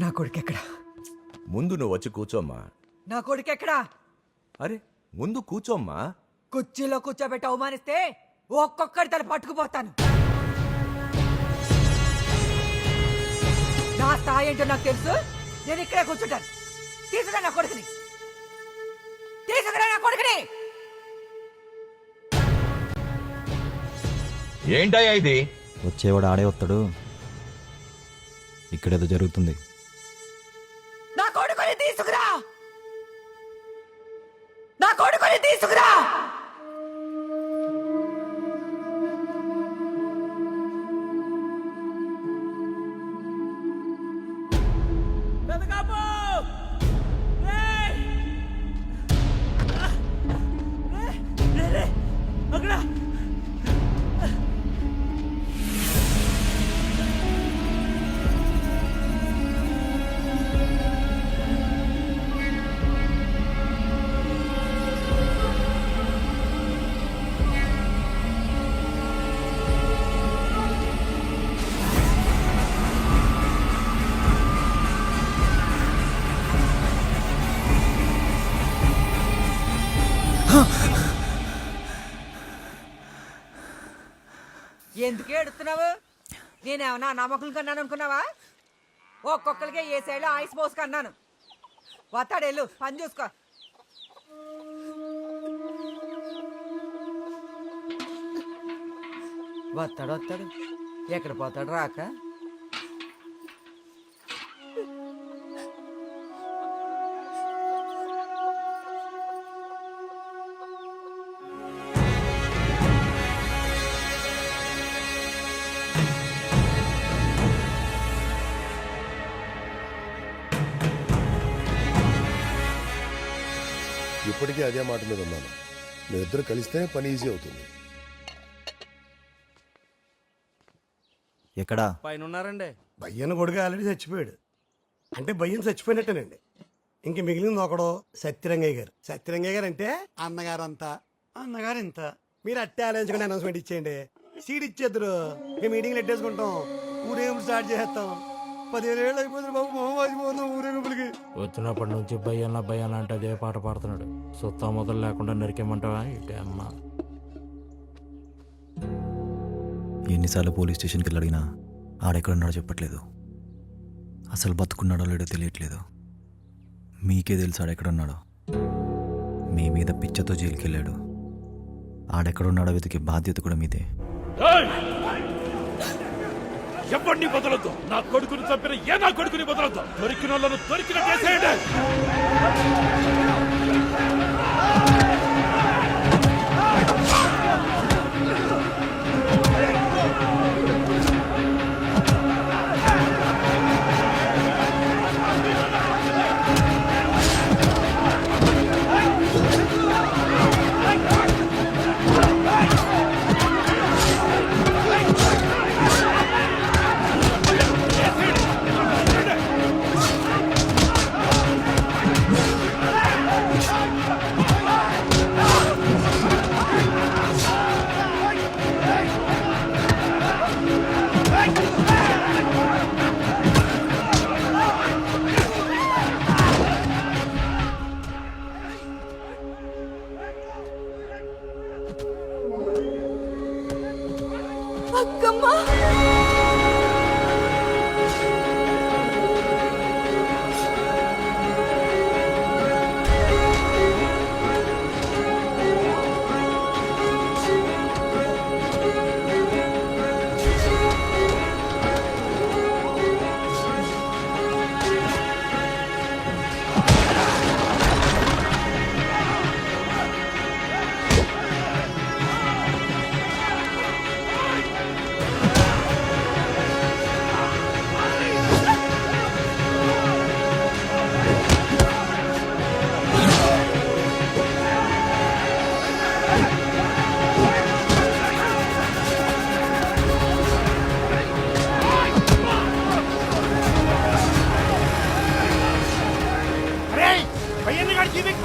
నా కొడుకెక్కడా? ముందు నువ్వు వచ్చి కూర్చోమ్మా. నా కొడుకెక్కడా? అరే ముందు కూర్చోమ్మా. కుర్చీలో కూర్చోబెట్టి అవమానిస్తే ఒక్కొక్కడి తల పట్టుకుపోతాను. నా స్థాయి ఏంటో నాకు తెలుసు. నేను ఇక్కడే కూర్చుంటాను. తీసుకురా నా కొడుకుని, తీసుకురా నా కొడుకుని. ఏంటయ్యా ఇది? వచ్చేవాడు ఆడే వస్తాడు. ఇక్కడేదో జరుగుతుంది. నా కొడుకుని తీసుకురా, నా కొడుకుని తీసుకురా. ఎందుకు ఏడుస్తున్నావు? నేనేమన్నా నమ్మకం కన్నాను అనుకున్నావా? ఒక్కొక్కరికి ఏ సైడ్లో ఐస్ పోసుకు అన్నాను. వస్తాడెళ్ళు, పని చూసుకో. వస్తాడు ఎక్కడ పోతాడు రాక. ఇప్పటికీ అదే మాట మీద ఉన్నాను. మీరిద్దరు కలిస్తేనే పని ఈజీ అవుతుంది. ఎక్కడా? పైన ఉన్నారండి. భయ్యన కొడుకు ఆల్రెడీ చచ్చిపోయాడు. అంటే భయ్యన్ చచ్చిపోయినట్టేనండి. ఇంక మిగిలింది ఒకడు సత్యరంగయ్య గారు. సత్యరంగయ్య గారు అంటే అన్నగారు అంతా, అన్నగారు ఇంత. మీరు అట్టే ఆలోచించుకుని అనౌన్స్మెంట్ ఇచ్చేయండి, సీట్ ఇచ్చేద్దరు. ఇక మీటింగ్లు ఎట్టేసుకుంటాం, ఊరేగింపు స్టార్ట్ చేసేస్తాం. 10,000 ఏళ్ళు అయిపోతుంది బాబు, మొహం వాసిపోతున్నాం ఊరేగింపులకి. వచ్చినప్పటి నుంచి భయ్యన్న అంటే అదే పాట పాడుతున్నాడు. సుత్తా మొదలు లేకుండా నరికేమంటావా ఇటే అమ్మ. ఎన్నిసార్లు పోలీస్ స్టేషన్కి వెళ్ళి అడిగినా ఆడెక్కడున్నాడో చెప్పట్లేదు. అసలు బతుకున్నాడో లేడో తెలియట్లేదు. మీకే తెలుసు ఆడెక్కడున్నాడో. మీ మీద పిచ్చతో జైలుకి వెళ్ళాడు. ఆడెక్కడున్నాడో వెతికే బాధ్యత కూడా మీదే. ఎవరిని వదలొద్దు. నా కొడుకుని చంపిన నా కొడుకుని వదలొద్దు. దొరికిన వాళ్ళను దొరికినట్టేసేయండి.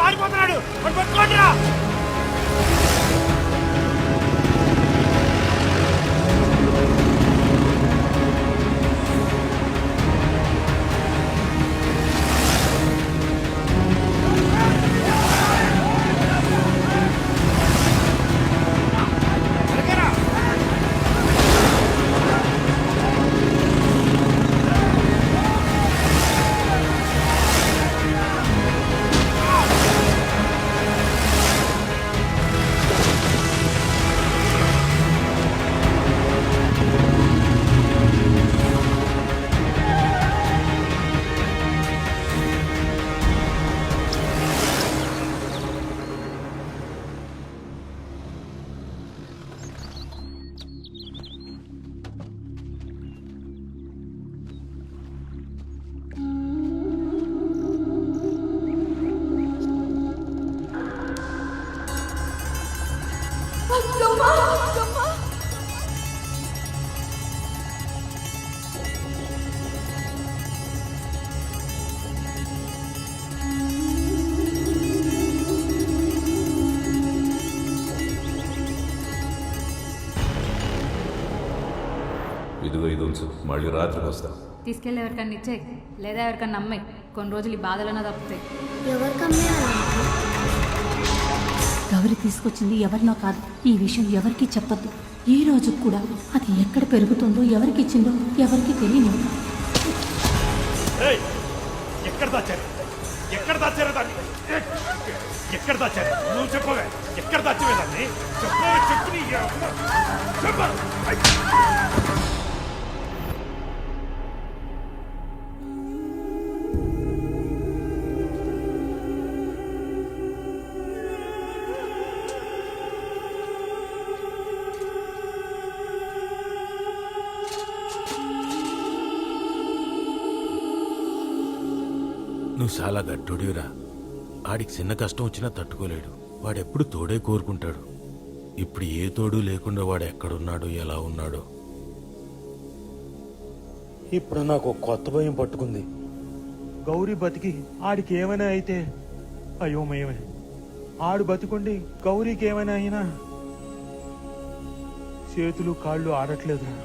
పారిపోతున్నాడు. పట్టుకోండిరా. ఇదిగో ఇది ఉంచు, మళ్ళీ రాత్రికి వస్తా. తీసుకెళ్ళి ఎవరికన్నా ఇచ్చేయి, లేదా ఎవరికన్నా అమ్మాయి. కొన్ని రోజులు ఈ బాధలన్నా తప్పుతాయి. ఎవరికమ్మా? గౌరి తీసుకొచ్చింది ఎవరినో కాదు. ఈ విషయం ఎవరికీ చెప్పొద్దు. ఈ రోజు కూడా అది ఎక్కడ పెరుగుతుందో, ఎవరికి ఇచ్చిందో ఎవరికి తెలియనివ్వదు. ఎక్కడ దాచారు? ఎక్కడ దాచారు దాన్ని? ఎక్కడ దాచారు? నువ్వు చెప్పవే, ఎక్కడ దాచవే దాన్ని? చెప్పవే, చెప్పు నీ చెప్ప. నువ్వు చాలా గట్టుడిరా. ఆడికి చిన్న కష్టం వచ్చినా తట్టుకోలేడు. వాడెప్పుడు తోడే కోరుకుంటాడు. ఇప్పుడు ఏ తోడు లేకుండా వాడు ఎక్కడున్నాడో, ఎలా ఉన్నాడో. ఇప్పుడు నాకు కొత్త భయం పట్టుకుంది. గౌరీ బతికి ఆడికి ఏమైనా అయితే అయోమయమే. ఆడు బతికుండి గౌరీకి ఏమైనా అయినా చేతులు కాళ్ళు ఆడట్లేదురా.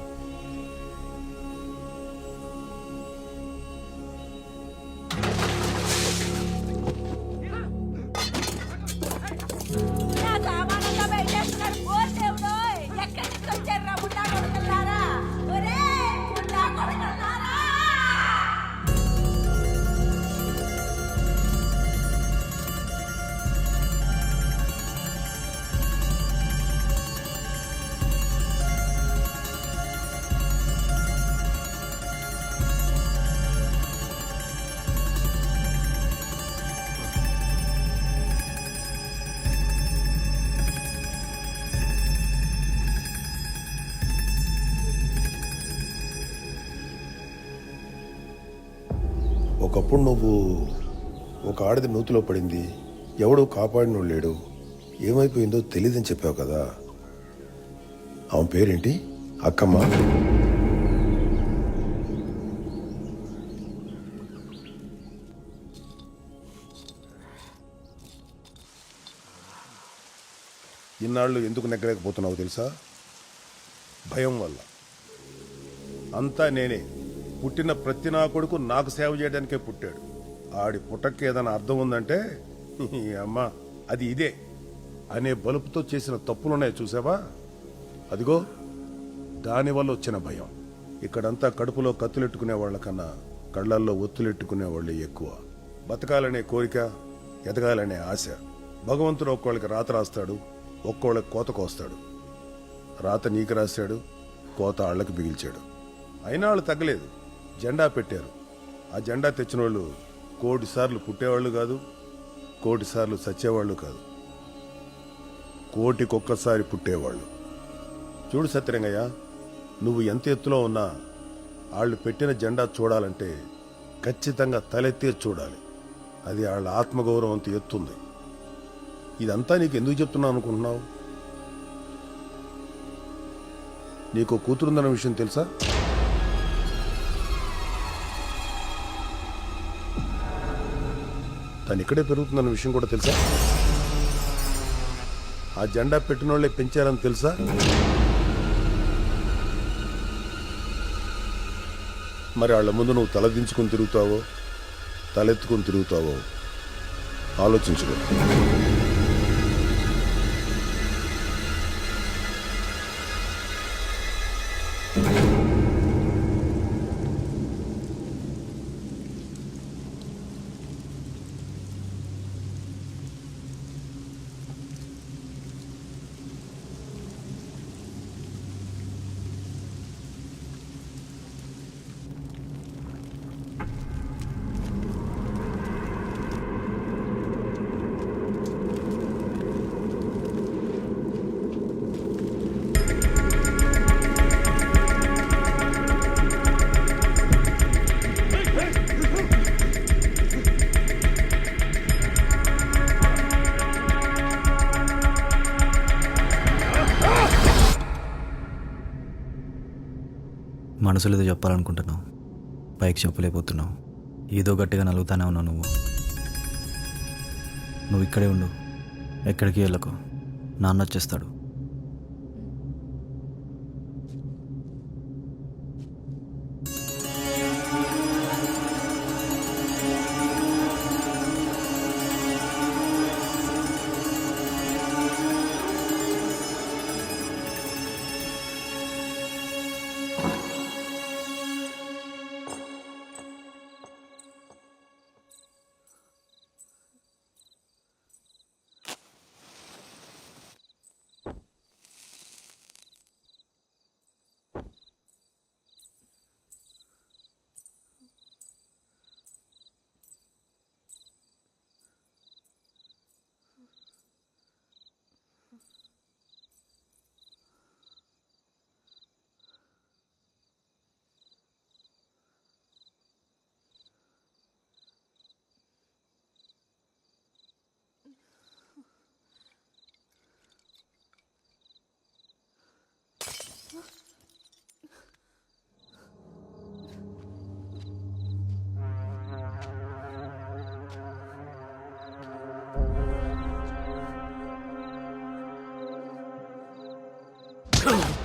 ఒకప్పుడు నువ్వు ఒక ఆడది నూతిలో పడింది, ఎవడో కాపాడినోడు లేడు, ఏమైపోయిందో తెలియదని చెప్పావు కదా. ఆమె పేరేంటి? అక్కమ్మ. ఇన్నాళ్ళు ఎందుకు నెగ్గలేకపోతున్నావు తెలుసా? భయం వల్ల. అంతా నేనే. పుట్టిన ప్రతి నా కొడుకు నాకు సేవ చేయడానికే పుట్టాడు. ఆడి పుట్టకి ఏదైనా అర్థం ఉందంటే అమ్మ అది ఇదే అనే బలుపుతో చేసిన తప్పులున్నాయి చూసావా? అదిగో దానివల్ల వచ్చిన భయం. ఇక్కడంతా కడుపులో కత్తులెట్టుకునే వాళ్ళకన్నా కళ్ళల్లో ఒత్తులెట్టుకునే వాళ్ళే ఎక్కువ. బతకాలనే కోరిక, ఎదగాలనే ఆశ. భగవంతుడు ఒక్కోళ్ళకి రాత రాస్తాడు, ఒక్కోళ్ళకి కోత కోస్తాడు. రాత నీకు రాశాడు, కోత ఆళ్ళకి బిగిల్చాడు. అయినా వాళ్ళు తగ్గలేదు. జెండా పెట్టారు. ఆ జెండా తెచ్చిన వాళ్ళు 1,00,00,000 సార్లు పుట్టేవాళ్ళు కాదు, 1,00,00,000 సార్లు చచ్చేవాళ్ళు కాదు, 1,00,00,000 పుట్టేవాళ్ళు. చూడు సత్యరంగయ్య, నువ్వు ఎంత ఎత్తులో ఉన్నా వాళ్ళు పెట్టిన జెండా చూడాలంటే ఖచ్చితంగా తలెత్తే చూడాలి. అది వాళ్ళ ఆత్మగౌరవం అంత ఎత్తుంది. ఇదంతా నీకు ఎందుకు చెప్తున్నాను అనుకుంటున్నావు? నీకు కూతురుందన్న విషయం తెలుసా? తను ఇక్కడే పెరుగుతుందన్న విషయం కూడా తెలుసా? ఆ జెండా పెట్టిన వాళ్ళే పెంచారని తెలుసా? మరి వాళ్ళ ముందు నువ్వు తలదించుకుని తిరుగుతావో తలెత్తుకుని తిరుగుతావో ఆలోచించుకో. మనసులో ఏదో చెప్పాలనుకుంటున్నావు, పైకి చెప్పలేకపోతున్నావు. ఏదో గట్టిగా నలుగుతానే ఉన్నావు. నువ్వు ఇక్కడే ఉండు, ఎక్కడికి వెళ్ళకు. నాన్న వచ్చేస్తాడు.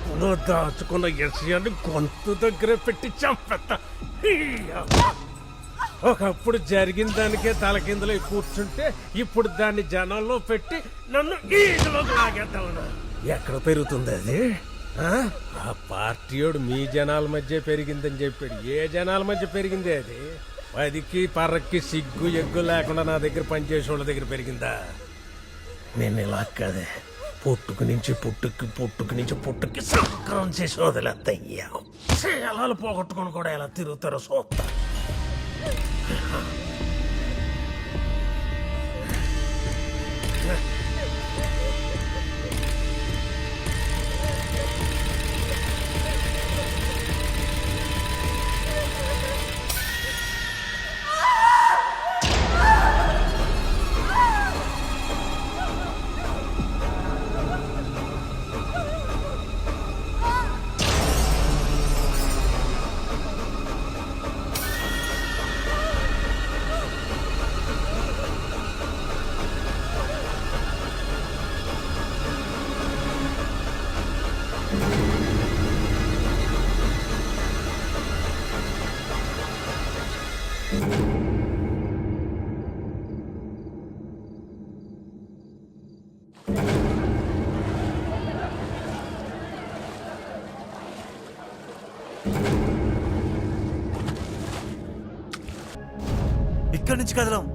కడుపులో దాచుకున్న విషయాన్ని గొంతు దగ్గర పెట్టి చంపెత్త. ఒకప్పుడు జరిగిన దానికే తలకిందులో కూర్చుంటే ఇప్పుడు దాన్ని జనంలో పెట్టి నన్ను ఈగలోకి లాగేద్దామన్నా. ఎక్కడ పెరుగుతుంది అది? ఆ పార్టీయోడు మీ జనాల మధ్య పెరిగిందని చెప్పాడు. ఏ జనాల మధ్య పెరిగింది అది? పదికి పర్రకి సిగ్గు ఎగ్గు లేకుండా నా దగ్గర పనిచేసే వాళ్ళ దగ్గర పెరిగిందా? నేను ఇలా కాదే, పుట్టుకు నుంచి పుట్టుకి సంక్రమం చేసి వదిలేద్దయ్యావు. చేయాలి పోగొట్టుకొని కూడా ఎలా తిరుగుతారో చూస్తా. ఇక్కడి నుంచి కదలం.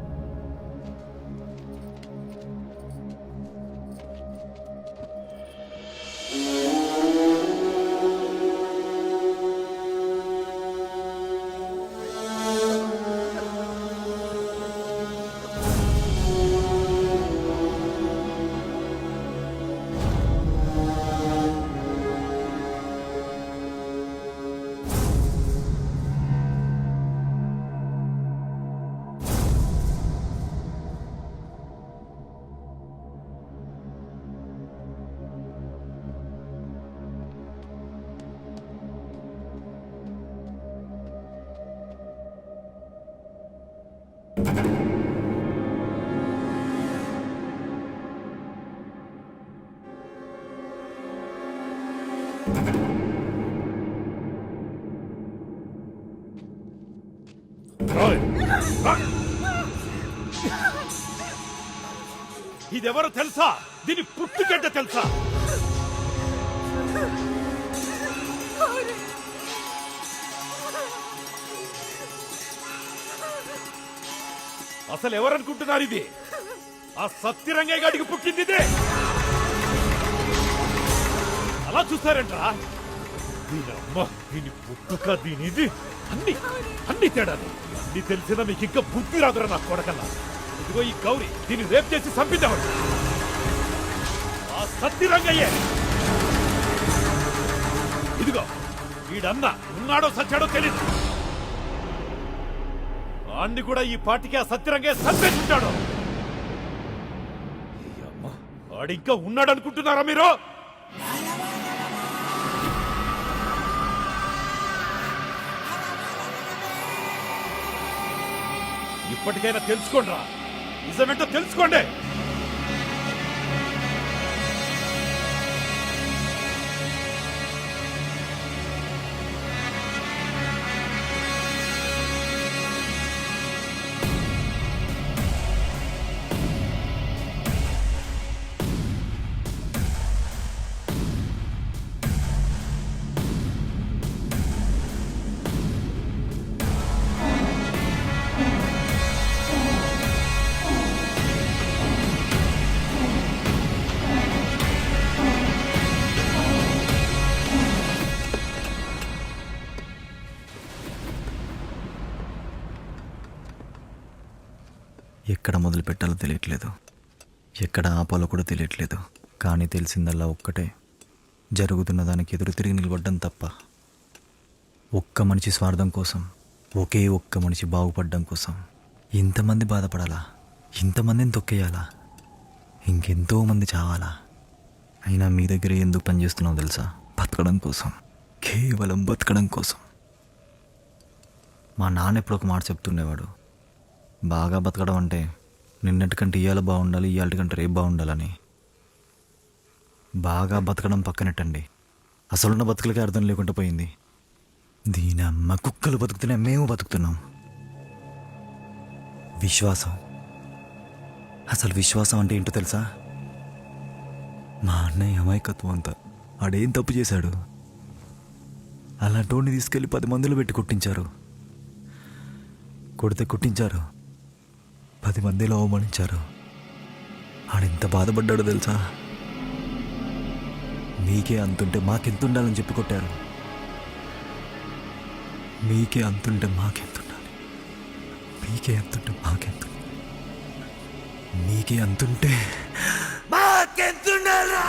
ఇదెవరో తెలుసా? దీని పుట్టుగడ్డ తెలుసా? అసలు ఎవరనుకుంటున్నారు ఇది? ఆ సత్యరంగయ్య గాడికి పుట్టింది ఇదే. అలా చూస్తారంటరా? దీనమ్మ, దీని పుట్టుక, దీనిది అన్ని తేడాలు. అన్ని తెలిసినా మీకు ఇంకా బుద్ధి రాదురా నా కొడకల్లా. ఇదిగో ఈ గౌరీ, దీన్ని రేప్ చేసి చంపిద్దామని. ఆ సత్యరంగయ్యే. ఇదిగో వీడన్న ఉన్నాడో సచ్చాడో తెలీదు. అన్ని కూడా ఈ పార్టీకి ఆ సత్యరంగయ్య చంపేసుంటాడు. వాడింకా ఉన్నాడు అనుకుంటున్నారా మీరు? ఇప్పటికైనా తెలుసుకోండిరా, నిజమేంటో తెలుసుకోండి. ఎక్కడ మొదలు పెట్టాలో తెలియట్లేదు, ఎక్కడ ఆపాలో కూడా తెలియట్లేదు. కానీ తెలిసిందల్లా ఒక్కటే, జరుగుతున్న దానికి ఎదురు తిరిగి నిలబడ్డం తప్ప. ఒక్క మనిషి స్వార్థం కోసం, ఒకే ఒక్క మనిషి బాగుపడడం కోసం ఇంతమంది బాధపడాలా? ఇంతమందిని తొక్కేయాలా? ఇంకెంతో మంది చావాలా? అయినా మీ దగ్గర ఎందుకు పనిచేస్తున్నావు తెలుసా? బతకడం కోసం, కేవలం బతకడం కోసం. మా నాన్న ఎప్పుడు ఒక మాట చెప్తుండేవాడు, బాగా బతకడం అంటే నిన్నటికంటే ఇవాళ బాగుండాలి, ఇవాళకంటే రేపు బాగుండాలని. బాగా బతకడం పక్కనెట్టండి, అసలున్న బతుకులకే అర్థం లేకుండా పోయింది. దీని అమ్మ కుక్కలు బతుకుతున్నాయి, మేము బతుకుతున్నాం. విశ్వాసం, అసలు విశ్వాసం అంటే ఏంటో తెలుసా? మా అన్నయ్య అమాయకత్వం అంతా. ఆడేం తప్పు చేశాడు? అలాంటి తీసుకెళ్ళి 10 మందిలో పెట్టి కొట్టించారు. కొడితే కొట్టించారు, 10 మందిలో అవమానించారు. ఆడెంత బాధపడ్డాడో తెలుసా? మీకే అంతుంటే మాకెంత ఉండాలని చెప్పి కొట్టారు. మీకే అంతుంటే మాకెంత ఉండాలి, మీకే అంతుంటే మాకెంత, మీకే అంతుంటే మాకెంతుండాలా?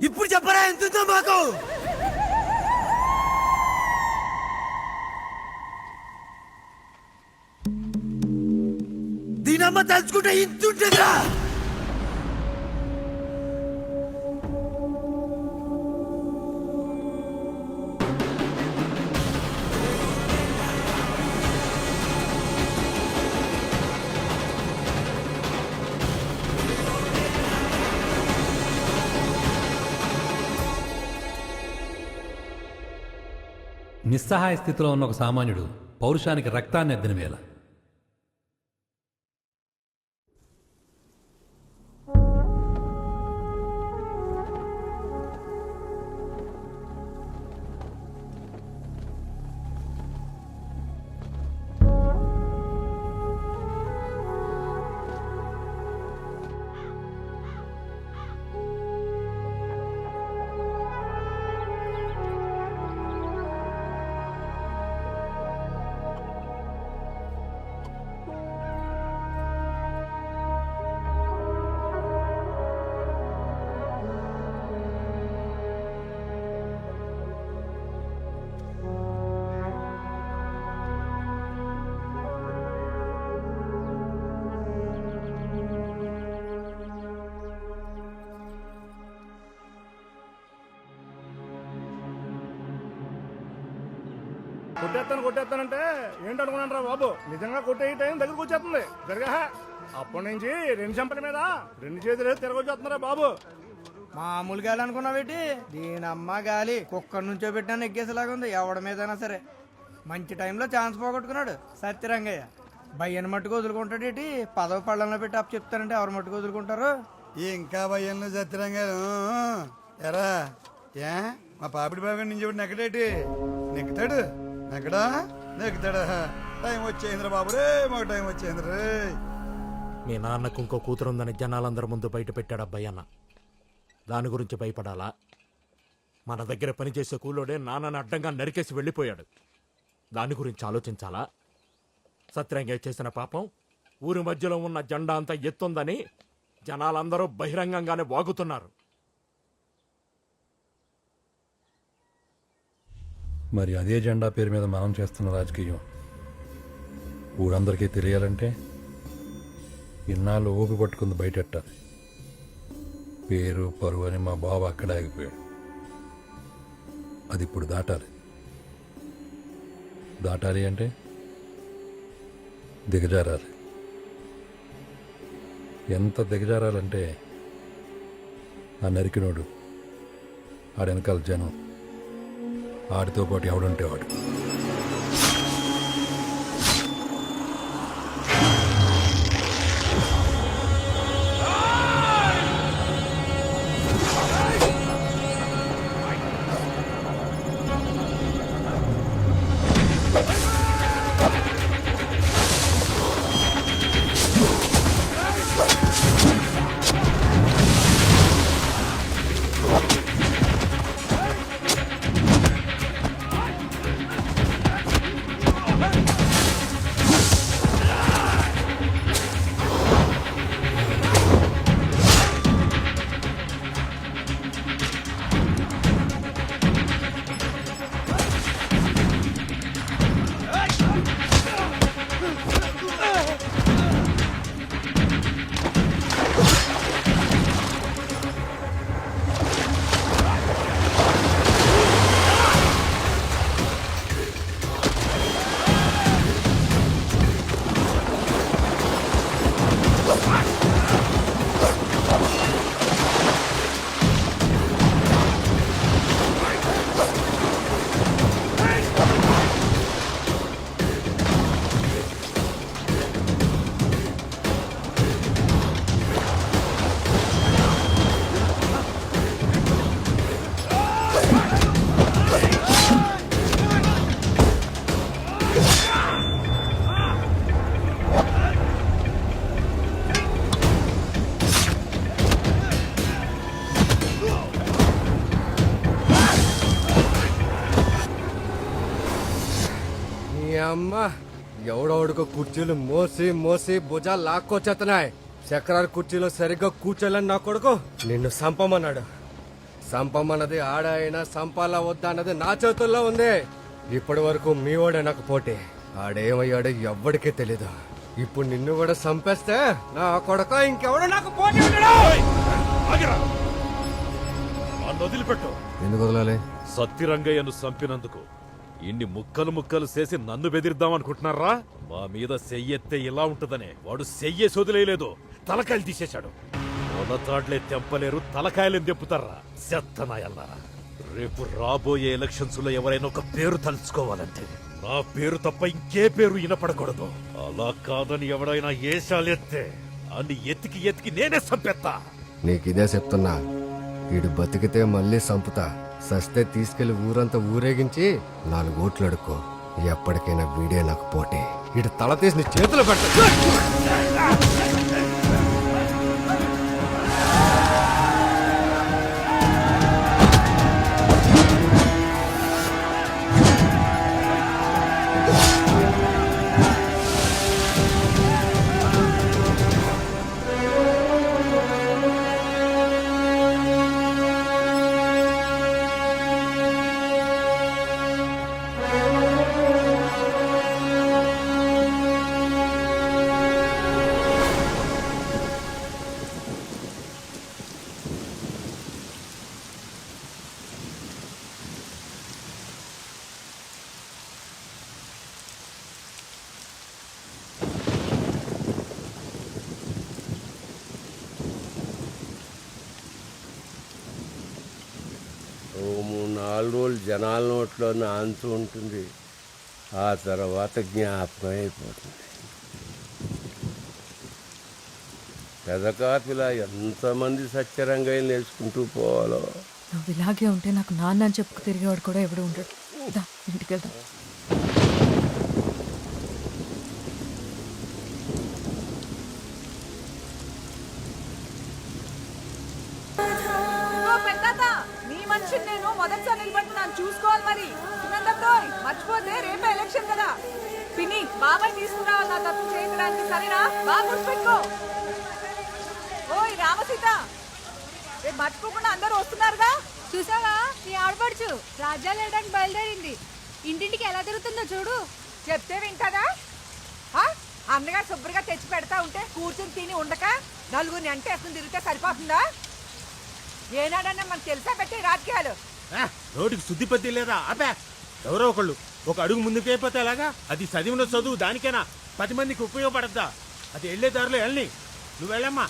ఇప్పుడు చెప్పరా ఎంతుందో మాకు? దీనమ్మ తలుచుకుంటే ఇంతుంటుందిరా. నిస్సహాయ స్థితిలో ఉన్న ఒక సామాన్యుడు పౌరుషానికి రక్తాన్ని ఎద్దిన వేళ కొట్టేస్తానంటే ఏంటనుకున్నాను రా బాబు, నిజంగా కొట్టే టైం దగ్గరకు వచ్చేస్తుంది. జరగా అప్పటి నుంచి 2 చెంపల మీద 2 చేతులు తిరగొచ్చేస్తున్నారా బాబు. మామూలు గాలి అనుకున్నావేటి? దీని అమ్మ గాలి కుక్కర్ నుంచో పెట్టినా ఎగ్గేసేలాగా ఉంది. ఎవడ మీదైనా సరే మంచి టైంలో ఛాన్స్ పోగొట్టుకున్నాడు సత్యరంగయ్య. భయ్యను మట్టుకు వదులుకుంటాడేటి? పదవి పళ్ళంలో పెట్టి అప్పు చెప్తారంటే ఎవరు మట్టుకు వదులుకుంటారు? ఇంకా భయ్యంలో సత్యరంగారు ఎరా ఏ మా పాపిడి బాగా నుంచి నెక్కడేటి నెక్కుతాడు, నెక్కడా నెక్కుతాడా? టైం వచ్చేంద్ర బాబు రే, మాకు టైం వచ్చేంద్ర రే. మీ నాన్నకు ఇంకో కూతురుందని జనాలందరి ముందు బయట పెట్టాడు అబ్బాయన్న. దాని గురించి భయపడాలా? మన దగ్గర పనిచేసే కూలోడే నాన్నని అడ్డంగా నరికేసి వెళ్ళిపోయాడు. దాని గురించి ఆలోచించాలా? సత్యంగా చేసిన పాపం ఊరి మధ్యలో ఉన్న జెండా అంతా ఎత్తుందని జనాలందరూ బహిరంగంగానే వాగుతున్నారు. మరి అదే జెండా పేరు మీద మనం చేస్తున్న రాజకీయం ఊరందరికీ తెలియాలంటే ఇన్నాళ్ళు ఊపి పట్టుకుంది బయటెట్టాలి. పేరు పరువు అని మా బావ అక్కడ ఆగిపోయాడు. అది ఇప్పుడు దాటాలి. దాటాలి అంటే దిగజారాలి. ఎంత దిగజారాలంటే ఆ నరికినోడు, ఆడెనకాల జనం, ఆడితో పాటు ఎవడుంటే వాడు. అమ్మ ఎవడోడుకో కుర్చీలు మోసి మోసి భుజాలు లాక్కొచ్చేస్తున్నాయి. చక్రాల కుర్చీలో సరిగ్గా కూర్చోలేని నా కొడుకు నిన్ను సంపమన్నాడు. సంపమన్నది ఆడ అయినా సంపాలా వద్దా అన్నది నా చేతుల్లో ఉంది. ఇప్పటి వరకు మీ వాడే నాకు పోటీ. ఆడేమయ్యాడో ఎవ్వడికే తెలీదు. ఇప్పుడు నిన్ను కూడా సంపేస్తే నా కొడుక ఇంకెవడో నాకు పోటీ వదిలిపెట్టు. ఎందుకు వదలాలి? సత్తిరంగయ్యను చంపినందుకు ఇన్ని ముక్కలు ముక్కలు చేసి నన్ను బెదిరిద్దాం అనుకుంటున్నారా? మా మీద సెయ్యెత్తే ఇలా ఉంటుందనే వాడు సెయ్యేసి వదిలేయలేదు, తలకాయలు తీసేశాడు. మొలతాడ్లే తెంపలేరు, తలకాయలేం తెంపుతారా చెత్తనాయల్లారా. రేపు రాబోయే ఎలక్షన్స్ లో ఎవరైనా ఒక పేరు తలుచుకోవాలంటే నా పేరు తప్ప ఇంకే పేరు వినపడకూడదు. అలా కాదని ఎవడైనా ఏషాలెత్తే అన్ని ఎత్తికి ఎత్తికి నేనే చంపేస్తా. నీకిదే చెప్తున్నా, వీడు బతికితే మళ్ళీ సంపుతా, సస్తే తీసుకెళ్లి ఊరంతా ఊరేగించి 4 ఓట్లు అడుక్కో. ఎప్పటికైనా వీడే నాకు పోటీ. వీడు తల తీసి నీ చేతిలో పెడతా. ఓ 3-4 రోజులు జనాల నోట్లో నాంతూ ఉంటుంది. ఆ తర్వాత జ్ఞాపకం అయిపోతుంది. పెదకాపిలా ఎంతమంది సత్యరంగయ్యలు నేర్చుకుంటూ పోవాలో. నువ్వు ఇలాగే ఉంటే నాకు నాన్న అని చెప్పుకు తిరిగేవాడు కూడా ఎవడు ఉండడు. ఇంటికి వెళ్దాం. నీ మనిషిని నేను మొదటిసారి నిలబడుతున్నాను, చూసుకోవాలి మరి. సునందతోయ్ మర్చిపోతే రేపే ఎలక్షన్ కదా. పిన్ని బాబాయ్ తీసుకురావాలి నా తప్పు చేయడానికి, సరేనా? బాగా గుర్తుపెట్టుకో. ఓయ్ రామసీత, రేపు మర్చిపోకుండా అందరూ వస్తున్నారుగా. చూసావా నీ ఆడపడుచు రాజ్యాలు వెళ్ళడానికి బయలుదేరింది. ఇంటింటికి ఎలా తిరుగుతుందో చూడు. చెప్తే వింటదా? అన్నగారు శుభ్రంగా తెచ్చి పెడతా ఉంటే కూర్చొని తిని ఉండక నలుగురిని అంటే వేసుకుని తిరిగితే సరిపోతుందా? ఏనాడన్నా మనకు తెలుసా పెట్టి రాజకీయాలు? నోటికి శుద్ధి పత్తి లేదా? అబ్బా, ఎవరో ఒకళ్ళు ఒక అడుగు ముందుకు అయిపోతే ఎలాగా? అది చదివిన చదువు దానికైనా 10 మందికి ఉపయోగపడద్దా? అది వెళ్లే దారిలో వెళ్ళని. నువ్వు వెళ్ళమ్మా.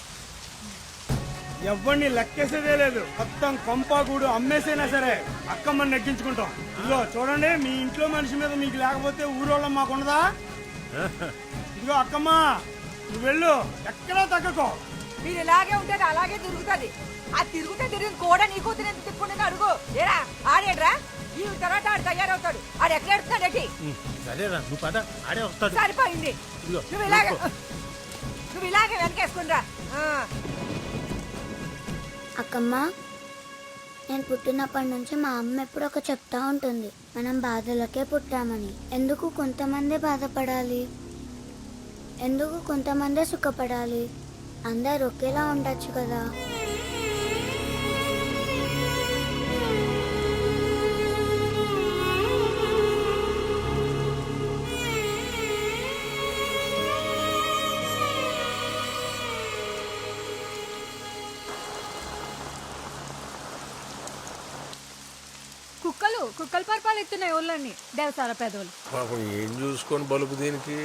ఎవరిని లెక్కేసేదే లేదు. మొత్తం కొంపాగూడు అమ్మేసైనా సరే అక్కమ్మని నెగ్గించుకుంటాం. ఇదిగో చూడండి, మీ ఇంట్లో మనిషి మీద మీకు లేకపోతే ఊరోళ్ళం మాకుండదా? ఇదిగో అక్కమ్మ, నువ్వు వెళ్ళు, ఎక్కడా తగ్గకో. మీరు ఇలాగే ఉంటే అది అలాగే తిరుగుతుంది. ఆ తిరుగుతే తిరిగి కూడా నీకు తిప్పుకుంటే అడుగు. ఏరా ఆడేడ్రా, ఈ తర్వాత ఆడు తయారవుతాడు. ఆడు ఎక్కడ ఎడుతున్నాడేటి? సరేరా, నువ్వు పద, ఆడే వస్తాడు. సరిపోయింది. నువ్వు ఇలాగే వెనకేసుకుంటా. అక్కమ్మ, నేను పుట్టినప్పటి నుంచి మా అమ్మ ఎప్పుడు ఒక చెప్తా ఉంటుంది, మనం బాధలకే పుట్టామని. ఎందుకు కొంతమంది బాధపడాలి? ఎందుకు కొంతమందే సుఖపడాలి? అందరు ఒకేలా ఉండొచ్చు కదా. కుక్కలు పరపాలు ఎత్తున్నాయి ఊళ్ళన్నీ. దేవసాల పేదోళ్ళు పాపం ఏం చూసుకొని బలుపు దీనికి.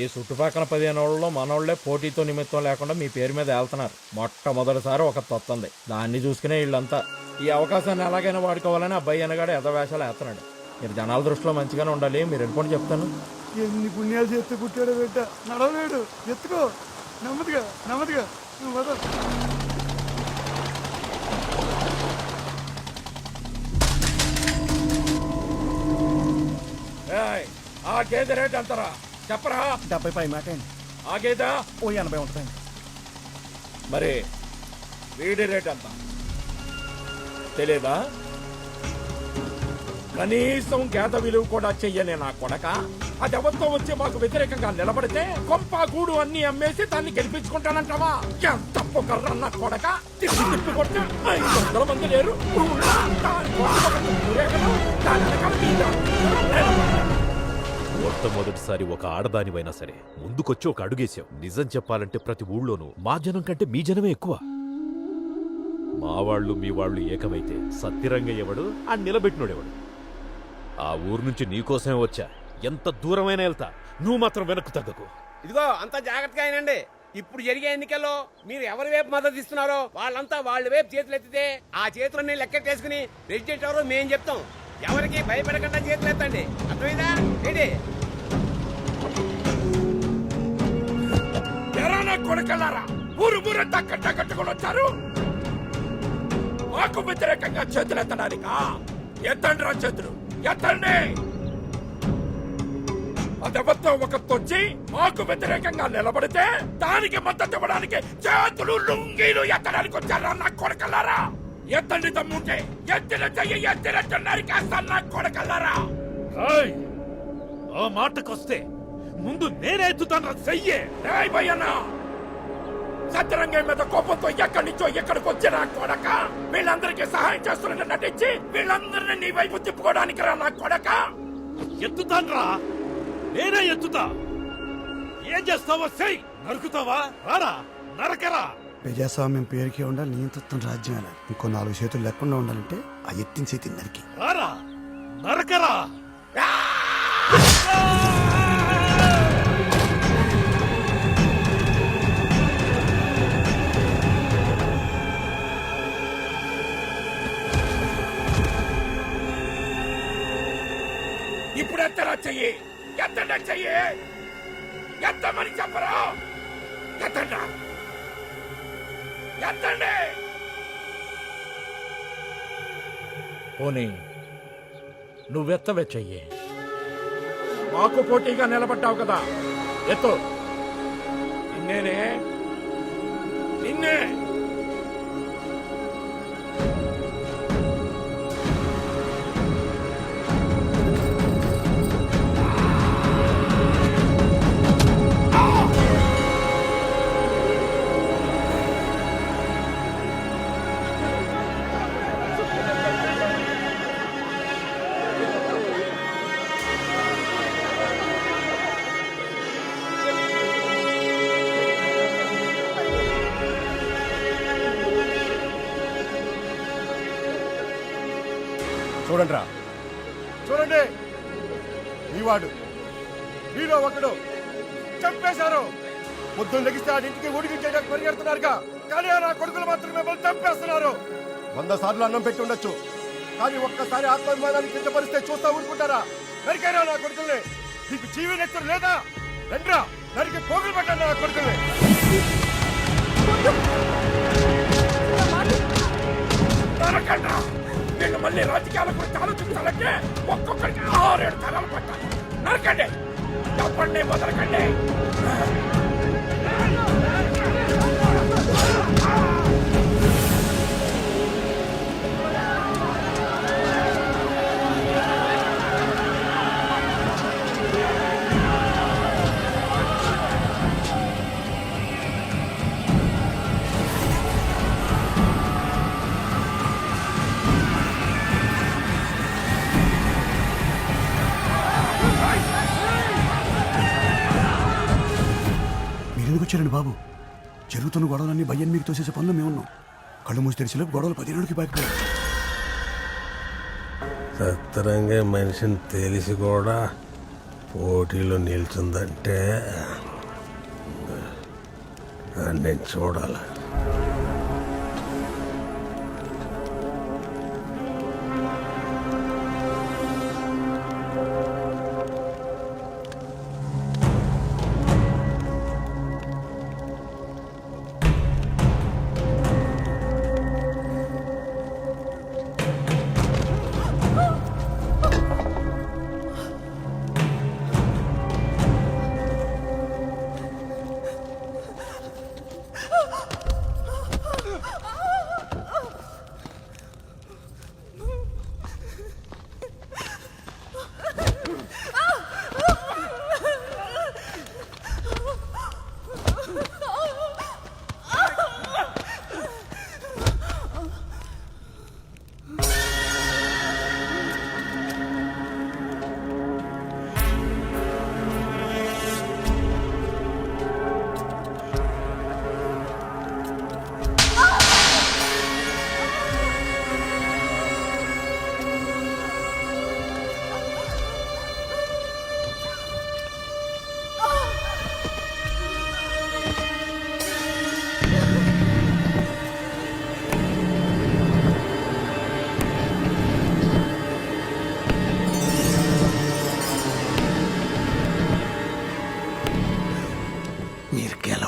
ఈ చుట్టుపక్కల 15 ఏళ్లలో మనోళ్లే పోటీతో నిమిత్తం లేకుండా మీ పేరు మీద వెళ్తున్నారు. మొట్టమొదటిసారి ఒక తొత్తంది, దాన్ని చూసుకునే వీళ్ళంతా. ఈ అవకాశాన్ని ఎలాగైనా వాడుకోవాలని అబ్బాయి అనగాడు ఎదవేషాలు వేస్తున్నాడు. మీరు జనాల దృష్టిలో మంచిగానే ఉండాలి. మీరు వెళ్ళిపోండి చెప్తాను. ఎన్ని పుణ్యాలు చేస్తే పుట్టాడు బిడ్డ. నడవలేడు, ఎత్తుకో. నెమ్మదిగా నెమ్మదిగా నువ్వు వద. ఆ గేదె రేట్ ఎంతరా చెప్పరా? 70 పై మాట అండి. ఆ గేదె ఓ 80 ఉంటుందండి. మరి వీడి రేట్ ఎంత తెలీదా? కనీసం గేద విలువ కూడా చెయ్యనే నా కొడక. అది ఎవరితో వచ్చి మాకు వ్యతిరేకంగా నిలబడితే కొంప గూడు అన్ని అమ్మేసి దాన్ని గెలిపించుకుంటానంటావా? ఎంత పొగర్రన్న కొడక తిప్పి కొట్టి 500 మంది లేరు. మొట్టమొదటిసారి ఒక ఆడదానివైనా సరే ముందుకొచ్చి ఒక అడుగేశావు. నిజం చెప్పాలంటే ప్రతి ఊళ్ళోనూ మా జనం కంటే మీ జనమే ఎక్కువ. మా వాళ్ళు మీ వాళ్ళు ఏకమైతే సత్యరంగయ్య ఎవడు, ఆ నిలబెట్టినోడెవడు? ఆ ఊరు నుంచి నీకోసమే వచ్చా. ఎంత దూరమైనా వెళ్తా, నువ్వు మాత్రం వెనక్కు తగ్గకు. ఇదిగో అంతా జాగ్రత్తగా అయినండి. ఇప్పుడు జరిగే ఎన్నికల్లో మీరు ఎవరి వైపు మద్దతు ఇస్తున్నారో వాళ్ళంతా వాళ్ళ వైపు చేతులు ఎత్తితే ఆ చేతులన్నీ లెక్కెట్టేసుకుని ప్రెసిడెంట్ ఎవరో మేం చెప్తాం. ఎవరికి భయపడకుండా చేతులు ఎత్తండి. అర్థమైందా ఏంటి? ఎరానా కొడుకలారా, ఊరు ఊరంతా కట్టుకొని వచ్చారు. మాకు వ్యతిరేకంగా చేతులు ఎత్తడానికా? ఎత్తండి రా చేతులు, ఎత్తండి. అదెవరితో ఒకతొచ్చి మాకు వ్యతిరేకంగా నిలబడితే దానికి మద్దతు ఇవ్వడానికి చేతులు లుంగీలు ఎత్తడానికి వచ్చారా నా కొడుకల్లారా? ఎత్తండి తమ్ముంటే ఎత్తిన చెయ్యి ఎత్తినట్టు నరికేస్తాను నా కొడుకల్లారా. ఆ మాటకొస్తే ముందు నేనే ఎత్తుతాను రా చెయ్యే. భయ్యన్నా, సత్యరంగం మీద కోపంతో ఎక్కడి నుంచో ఎక్కడికి వచ్చినా కొడక వీళ్ళందరికీ సహాయం చేస్తున్నట్టు నటించి వీళ్ళందరినీ నీ వైపు తిప్పుకోవడానికి రా నా కొడక. ఎత్తుతాను రా, నేనే ఎత్తుతా. ఏం చేస్తావో చెయ్యి. నరుకుతావా? రారా, నరకరా. ప్రజాస్వామ్యం పేరుకే ఉండాలి, నియంత్రిత్వం రాజ్యం. ఇంకో 4 చేతులు లేకుండా ఉండాలంటే ఆ ఎత్తిన చేతి నరికి రారా, నరకరా. ఇప్పుడు ఎత్తరా చెయ్యి, ఎత్తండి చెయ్యి, ఎత్తమని చెప్పరా. ఎత్తండి, ఎత్తండి. పోనీ నువ్వెత్తవే చెయ్యి. మాకు పోటీగా నిలబడ్డావు కదా, ఎత్తు. నిన్నేనే, నిన్నే. చూడండి రా, చూడండి. ఈ వాడు మీలో ఒకడు చంపేశారు. పొద్దున్న లెగిస్తే ఆ ఇంటికి ఉడికి చేయడానికి పరిగెడుతున్నారుగా, కానీ నా కొడుకులు మాత్రం మిమ్మల్ని చంపేస్తున్నారు. 100 సార్లు అన్నం పెట్టి ఉండొచ్చు, కానీ ఒక్కసారి ఆత్మాభిమానాన్ని కించపరిస్తే చూస్తా ఊరుకుంటారా? నరికైనా నా కొడుకుల్ని. నీకు జీవి నెత్తరు లేదా? రండ్రా, నరికి పోగులు పెట్టండి నా కొడుకుల్ని. వీళ్ళు మళ్ళీ రాజకీయాల గురించి ఆలోచించాలంటే ఒక్కొక్కరికి 6-7 తరాలు పట్టాలి. నరకండి, చెప్పండి, మొదలకండి. మీరెందుకు వచ్చారండి బాబు? జరుగుతున్న గొడవలన్నీ భయ్యని మీకు తోసేసే పనులు మేమున్నాం. కళ్ళు మూసి తెరిచేలోపు గొడవలు 10 ఏళ్ళకి పాకిపోయాయి. సత్తరంగా మనిషిని తెలిసి కూడా పోటీలో నిల్చుందంటే నేను చూడాలి.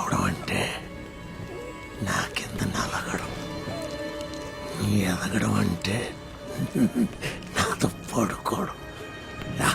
రావడం అంటే నా కింద నలగడం, ఎదగడం అంటే నాతో పడుకోవడం. రా.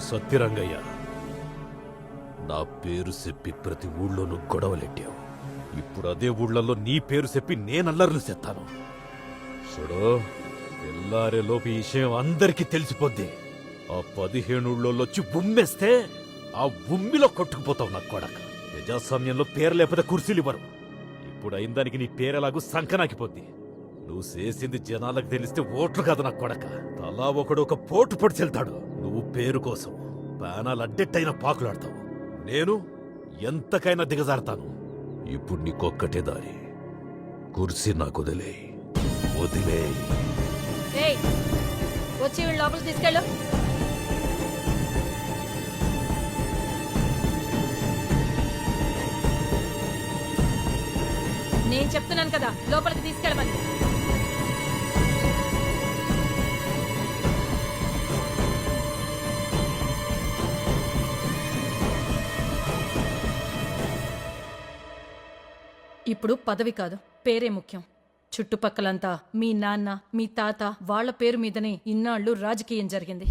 సత్యరంగయ్య, నా పేరు చెప్పి ప్రతి ఊళ్ళోనూ గొడవలెట్టావు. ఇప్పుడు అదే ఊళ్ళల్లో నీ పేరు చెప్పి నేనల్లర్లు చెత్తాను. చూడు, తెల్లారేలోపు ఈ విషయం అందరికీ తెలిసిపోద్ది. ఆ 15 ఊళ్ళోళ్ళొచ్చి ఉమ్మేస్తే ఆ ఉమ్మిలో కొట్టుకుపోతావు. నా కొడక, ప్రజాస్వామ్యంలో పేరు లేకపోతే కుర్చీలు ఇవ్వరు. ఇప్పుడు అయిన దానికి నీ పేరెలాగూ సంకనాకిపోద్ది. నువ్వు చేసింది జనాలకు తెలిస్తే ఓట్లు కాదు. నా కొడక, తలా ఒకడు ఒక పోటు పొడి చెల్తాడు. నువ్వు పేరు కోసం ప్రాణాలు అడ్డెట్టయినా పాకులాడతావు. నేను ఎంతకైనా దిగజారుతాను. ఇప్పుడు నీకొక్కటే దారి, కుర్సీ నాకు వదిలే. వచ్చి వీళ్ళు లోపలికి తీసుకెళ్ళు. నేను చెప్తున్నాను కదా, లోపలికి తీసుకెళ్ళమని. ఇప్పుడు పదవి కాదు, పేరే ముఖ్యం. చుట్టుపక్కలంతా మీ నాన్న, మీ తాత, వాళ్ల పేరు మీదనే ఇన్నాళ్లు రాజకీయం జరిగింది.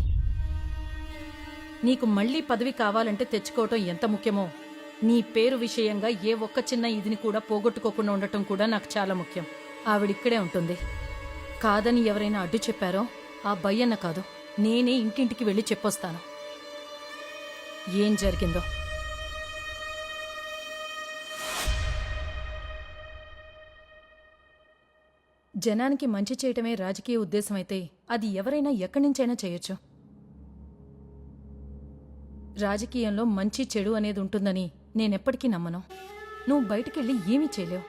నీకు మళ్లీ పదవి కావాలంటే తెచ్చుకోవటం ఎంత ముఖ్యమో, నీ పేరు విషయంగా ఏ ఒక్క చిన్న ఇదిని కూడా పోగొట్టుకోకుండా ఉండటం కూడా నాకు చాలా ముఖ్యం. ఆవిడిక్కడే ఉంటుంది. కాదని ఎవరైనా అడ్డు చెప్పారో ఆ భయ్యన్న కాదు, నేనే ఇంటింటికి వెళ్ళి చెప్పొస్తాను ఏం జరిగిందో. జనానికి మంచి చేయటమే రాజకీయ ఉద్దేశమైతే అది ఎవరైనా ఎక్కడి నుంచైనా చేయొచ్చు. రాజకీయంలో మంచి చెడు అనేది ఉంటుందని నేనెప్పటికీ నమ్మను. నువ్వు బయటికెళ్ళి ఏమీ చేయలేవు.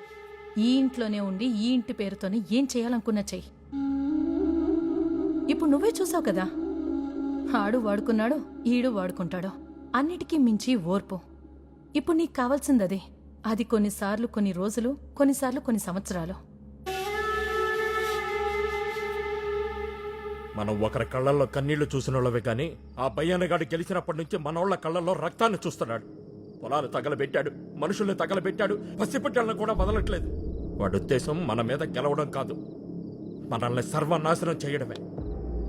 ఈ ఇంట్లోనే ఉండి ఈ ఇంటి పేరుతోనే ఏం చేయాలనుకున్నా చెయ్యి. ఇప్పుడు నువ్వే చూసావు కదా, ఆడు వాడుకున్నాడు, ఈడు వాడుకుంటాడు. అన్నిటికీ మించి ఓర్పు. ఇప్పుడు నీకు కావాల్సిందదే. అది కొన్నిసార్లు కొన్ని రోజులు, కొన్నిసార్లు కొన్ని సంవత్సరాలు. మనం ఒకరి కళ్ళల్లో కన్నీళ్లు చూసినోళ్ళవే కానీ ఆ భయ్యన్నగాడు గెలిచినప్పటి నుంచి మనోళ్ల కళ్ళల్లో రక్తాన్ని చూస్తున్నాడు. పొలాలు తగలబెట్టాడు, మనుషుల్ని తగలబెట్టాడు, పసిపిట్టలను కూడా వదలట్లేదు. వాడి ఉద్దేశం మన మీద గెలవడం కాదు, మనల్ని సర్వనాశనం చేయడమే.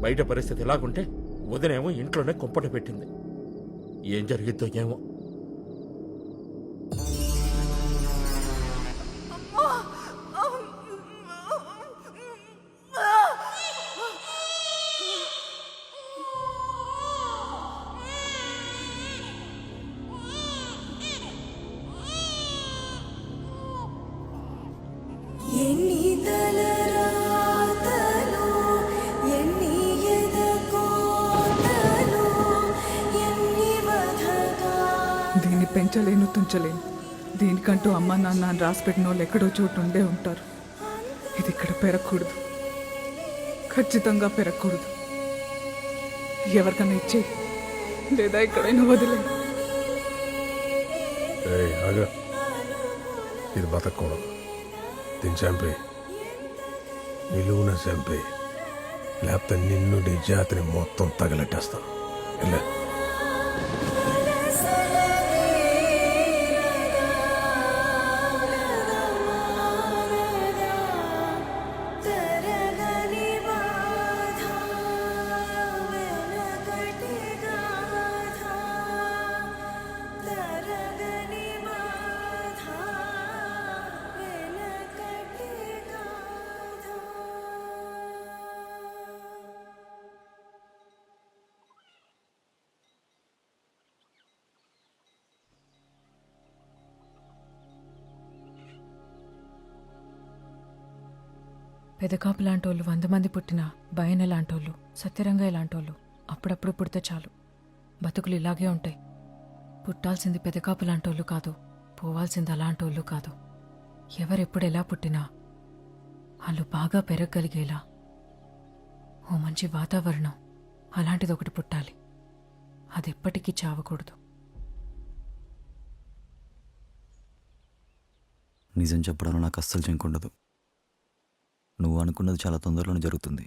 బయట పరిస్థితి ఎలాగుంటే వదినేమో ఇంట్లోనే కుంపట పెట్టింది. ఏం జరిగిద్దో ఏమో. దీన్ని పెంచలేను, తుంచలేను. దీనికంటూ అమ్మ నాన్న అని రాసిపెట్టిన వాళ్ళు ఎక్కడో చోటు ఉండే ఉంటారు. ఇది ఇక్కడ పెరగకూడదు, ఖచ్చితంగా పెరగకూడదు. ఎవరికైనా ఇచ్చే, లేదా ఎక్కడైనా వదిలే. ఇది బతకూడదు. దీన్ని చంపే, నిలువున చంపే, లేకపోతే నిన్ను నీ జాతిని మొత్తం తగలెట్టేస్తాం. వెళ్ళే. పెదకాపు లాంటోళ్ళు 100 మంది పుట్టినా భయన లాంటోళ్ళు సత్యరంగయ్య లాంటోళ్ళు అప్పుడప్పుడు పుడితే చాలు బతుకులు ఇలాగే ఉంటాయి. పుట్టాల్సింది పెదకాపు లాంటోళ్ళు కాదు, పోవాల్సింది అలాంటోళ్ళు కాదు. ఎవరెప్పుడు ఎలా పుట్టినా వాళ్ళు బాగా పెరగగలిగేలా ఓ మంచి వాతావరణం అలాంటిది ఒకటి పుట్టాలి. అది ఎప్పటికీ చావకూడదు. నిజం చెప్పడంలో నాకు అస్సలు చెంకుండదు. నువ్వు అనుకున్నది చాలా తొందరలోనే జరుగుతుంది.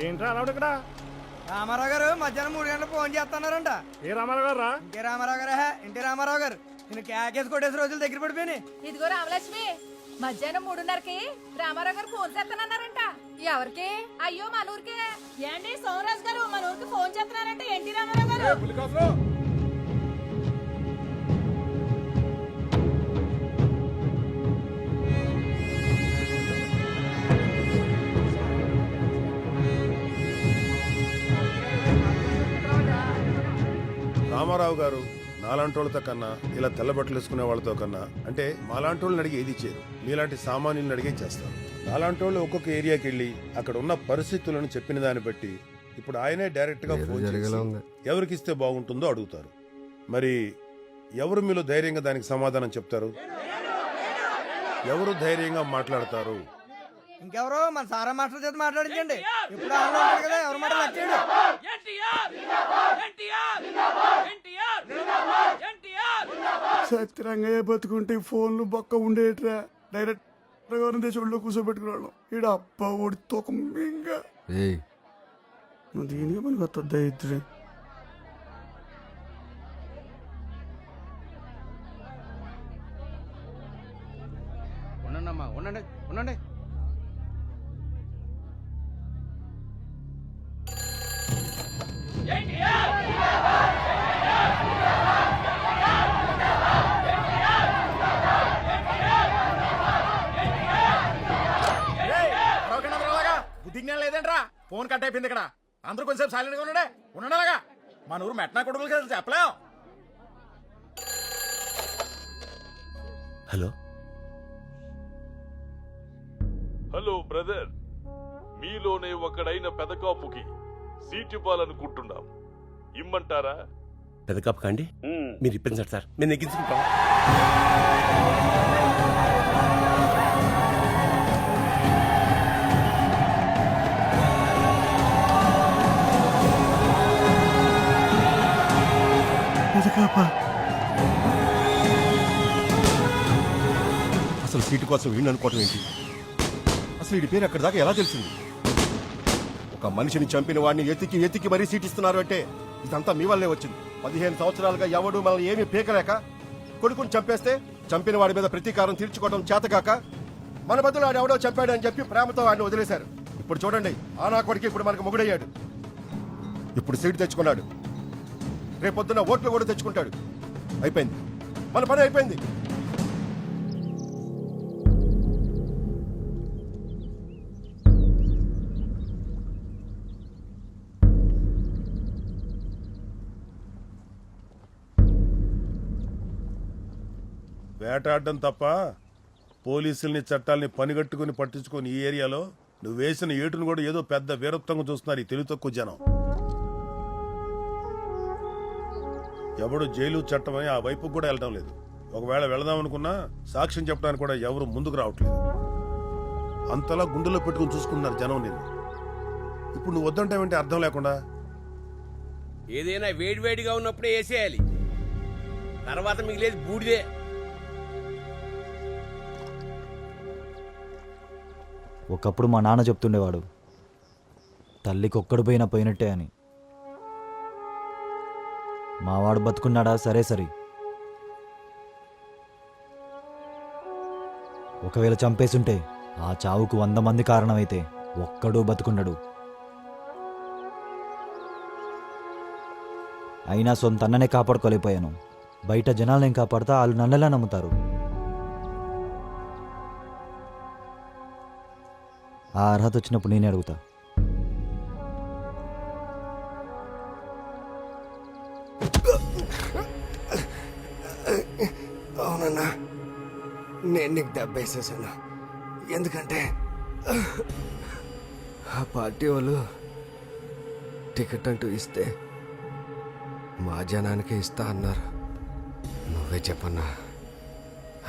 ఏంట్రా అలవాడు ఇక్కడ? రామారావు గారు మధ్యాహ్నం 3 గంటలకు ఫోన్ చేస్తున్నారంట. ఏ రామారావు గారు రా? ఇంకే రామారావు గారా? ఇంటి రామారావు గారు నేను క్యాకేసి కొట్టేసి రోజులు దగ్గర పడిపోయినాయి. ఇదిగో రామలక్ష్మి, మధ్యాహ్నం 3:30కి రామారావు గారు ఫోన్ చేస్తానన్నారంట. ఎవరికి? అయ్యో మన ఊరికే. ఏంటి సోమరాజు గారు మన ఊరికి ఫోన్ చేస్తున్నారంట. ఏంటి రామారావు గారు? రామారావు గారు నాలాంటోళ్ళతో కన్నా ఇలా తెల్లబట్టలు వేసుకునే వాళ్ళతో కన్నా అంటే మాలాంటోళ్ళని అడిగి ఏది చేయరు, మీలాంటి సామాన్యులను అడిగే చేస్తారు. నాలాంటోళ్ళు ఒక్కొక్క ఏరియాకి వెళ్ళి అక్కడ ఉన్న పరిస్థితులను చెప్పిన దాన్ని బట్టి ఇప్పుడు ఆయనే డైరెక్ట్ గా ఫోన్ చేసి ఎవరికి ఇస్తే బాగుంటుందో అడుగుతారు. మరి ఎవరు మీలో ధైర్యంగా దానికి సమాధానం చెప్తారు? ఎవరు ధైర్యంగా మాట్లాడతారు? ఇంకెవరో మన సారా మాస్టర్ చేత మాట్లాడించండి. ఇప్పుడు ఆన్లో ఉంటాడు కదా, ఎవరు మాట లెక్కేయడు. సత్యరంగయ్య బతుకుంటే ఫోన్లు బొక్క ఉండేట్రా. డైరెక్ట్ దేశంలో కూర్చోబెట్టుకున్నాడు. ఈడ అబ్బా ఒడి తోకంగా నువ్వు దీనికి మనకు వస్తుందా ఇద్దరు? ఉండండి ఉండండి ఉండండి. బుద్ధిజ్ఞానం లేదంట్రా? ఫోన్ కట్ అయిపోయింది ఇక్కడ. అందరూ కొంచెం సైలెంట్ గా ఉండేలాగా. మన ఊరు మెట్నా కొడుకులు కదా, చెప్పలేం. హలో హలో బ్రదర్, మీలోనే ఒకడైన పెదకాపుకి సీట్ ఇవ్వాలనుకుంటున్నాం. ఇమ్మంటారా? పెద్ద కప్పు కండి, మీరు ఇప్పించండి సార్, మేము నెగ్గించుకుంటాం. అసలు సీటు కోసం వీడిని అనుకోవటం ఏంటి? అసలు వీడి పేరు అక్కడి దాకా ఎలా తెలిసింది? ఒక మనిషిని చంపిన వాడిని ఎతికి మరీ సీట్ ఇస్తున్నారు అంటే ఇదంతా మీ వల్లే వచ్చింది. 15 సంవత్సరాలుగా ఎవడు మనల్ని ఏమీ పీకలేక కొడుకుని చంపేస్తే చంపిన వాడి మీద ప్రతీకారం తీర్చుకోవడం చేతకాక మన బదులు ఆడు ఎవడో చంపాడు అని చెప్పి ప్రేమతో వాడిని వదిలేశారు. ఇప్పుడు చూడండి, ఆ నా కొడుకు ఇప్పుడు మనకు మొగుడయ్యాడు. ఇప్పుడు సీటు తెచ్చుకున్నాడు, రేపొద్దున ఓట్లు కూడా తెచ్చుకుంటాడు. అయిపోయింది, మన పని అయిపోయింది. వేటాడడం తప్ప పోలీసుల్ని చట్టాలని పనిగట్టుకుని పట్టించుకొని ఈ ఏరియాలో నువ్వు వేసిన ఏటును కూడా ఏదో పెద్ద వీరత్వంగా చూస్తున్నారు ఈ తెలివి తక్కువ జనం. ఎవడు జైలు చట్టమని ఆ వైపుకు కూడా వెళ్ళడం లేదు. ఒకవేళ వెళదామనుకున్నా సాక్ష్యం చెప్పడానికి కూడా ఎవరు ముందుకు రావట్లేదు. అంతలా గుండెలో పెట్టుకుని చూసుకుంటున్నారు జనం నేను. ఇప్పుడు నువ్వు వద్దంటావంటే అర్థం లేకుండా. ఏదైనా వేడివేడిగా ఉన్నప్పుడే వేసేయాలి, తర్వాత మిగిలేదు బూడిదే. ఒకప్పుడు మా నాన్న చెప్తుండేవాడు, తల్లికి ఒక్కడు పోయినా పోయినట్టే అని. మావాడు బతుకున్నాడా? సరే సరే, ఒకవేళ చంపేసుంటే ఆ చావుకు 100 మంది కారణమైతే ఒక్కడూ బతుకున్నాడు. అయినా సొంత అన్ననే కాపాడుకోలేకపోయాను. బయట జనాలనేం కాపాడుతా వాళ్ళు నన్నెలా నమ్ముతారు? ఆ అర్హత వచ్చినప్పుడు నేనే అడుగుతా. చెప్పనన్నా, నేను నీకు దెబ్బేసేసాను. ఎందుకంటే ఆ పార్టీ వాళ్ళు టికెట్ అంటూ ఇస్తే మా జనానికి ఇస్తా అన్నారు. నువ్వే చెప్పన్నా,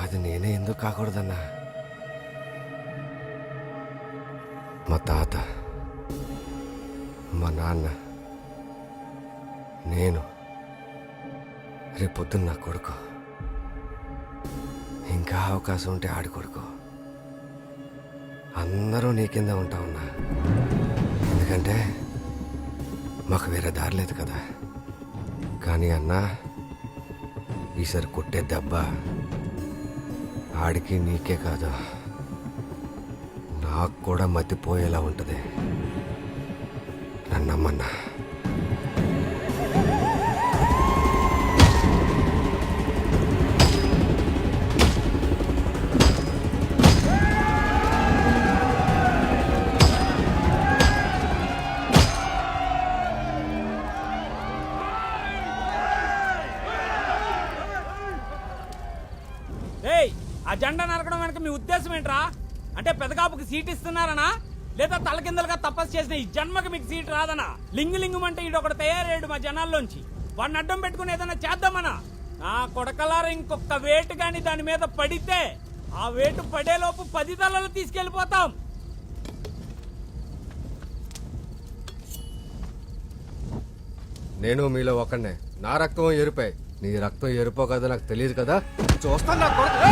అది నేనే ఎందుకు కాకూడదన్నా? మా తాత, మా నాన్న, నేను, రేపొద్దున్న నా కొడుకు, ఇంకా అవకాశం ఉంటే ఆడి కొడుకు, అందరూ నీ కింద ఉంటా ఉన్నా. ఎందుకంటే మాకు వేరే దారి లేదు కదా. కానీ అన్నా, ఈసారి కొట్టే దెబ్బ ఆడికి నీకే కాదు, నాకు కూడా మతిపోయేలా ఉంటుంది. నన్నమ్మన్నా. ఏయ్, ఆ జెండా నరకడం వెనక మీ ఉద్దేశం ఏంట్రా? అంటే పెదకాపుకి సీట్ ఇస్తున్నారనా, లేదా తలకిందలుగా తపస్సు చేసిన ఈ జన్మకి మీకు సీట్ రాదనా? లింగు లింగుమంటే ఈడొకడు తయారయ్యాడు మా జనాల్లోంచి. వాడిని అడ్డం పెట్టుకుని ఏదైనా చేద్దామనా? నా కొడకలారా, ఇంకొక వేటు గాని దాని మీద పడితే ఆ వేటు పడేలోపు 10 తలలు తీసుకెళ్లిపోతాం. నేను మీలో ఒకనే. నా రక్తం ఎరుపే, నీ రక్తం ఎరుపో కదా నాకు తెలియదు కదా. చూస్తాను నా కొడుకు.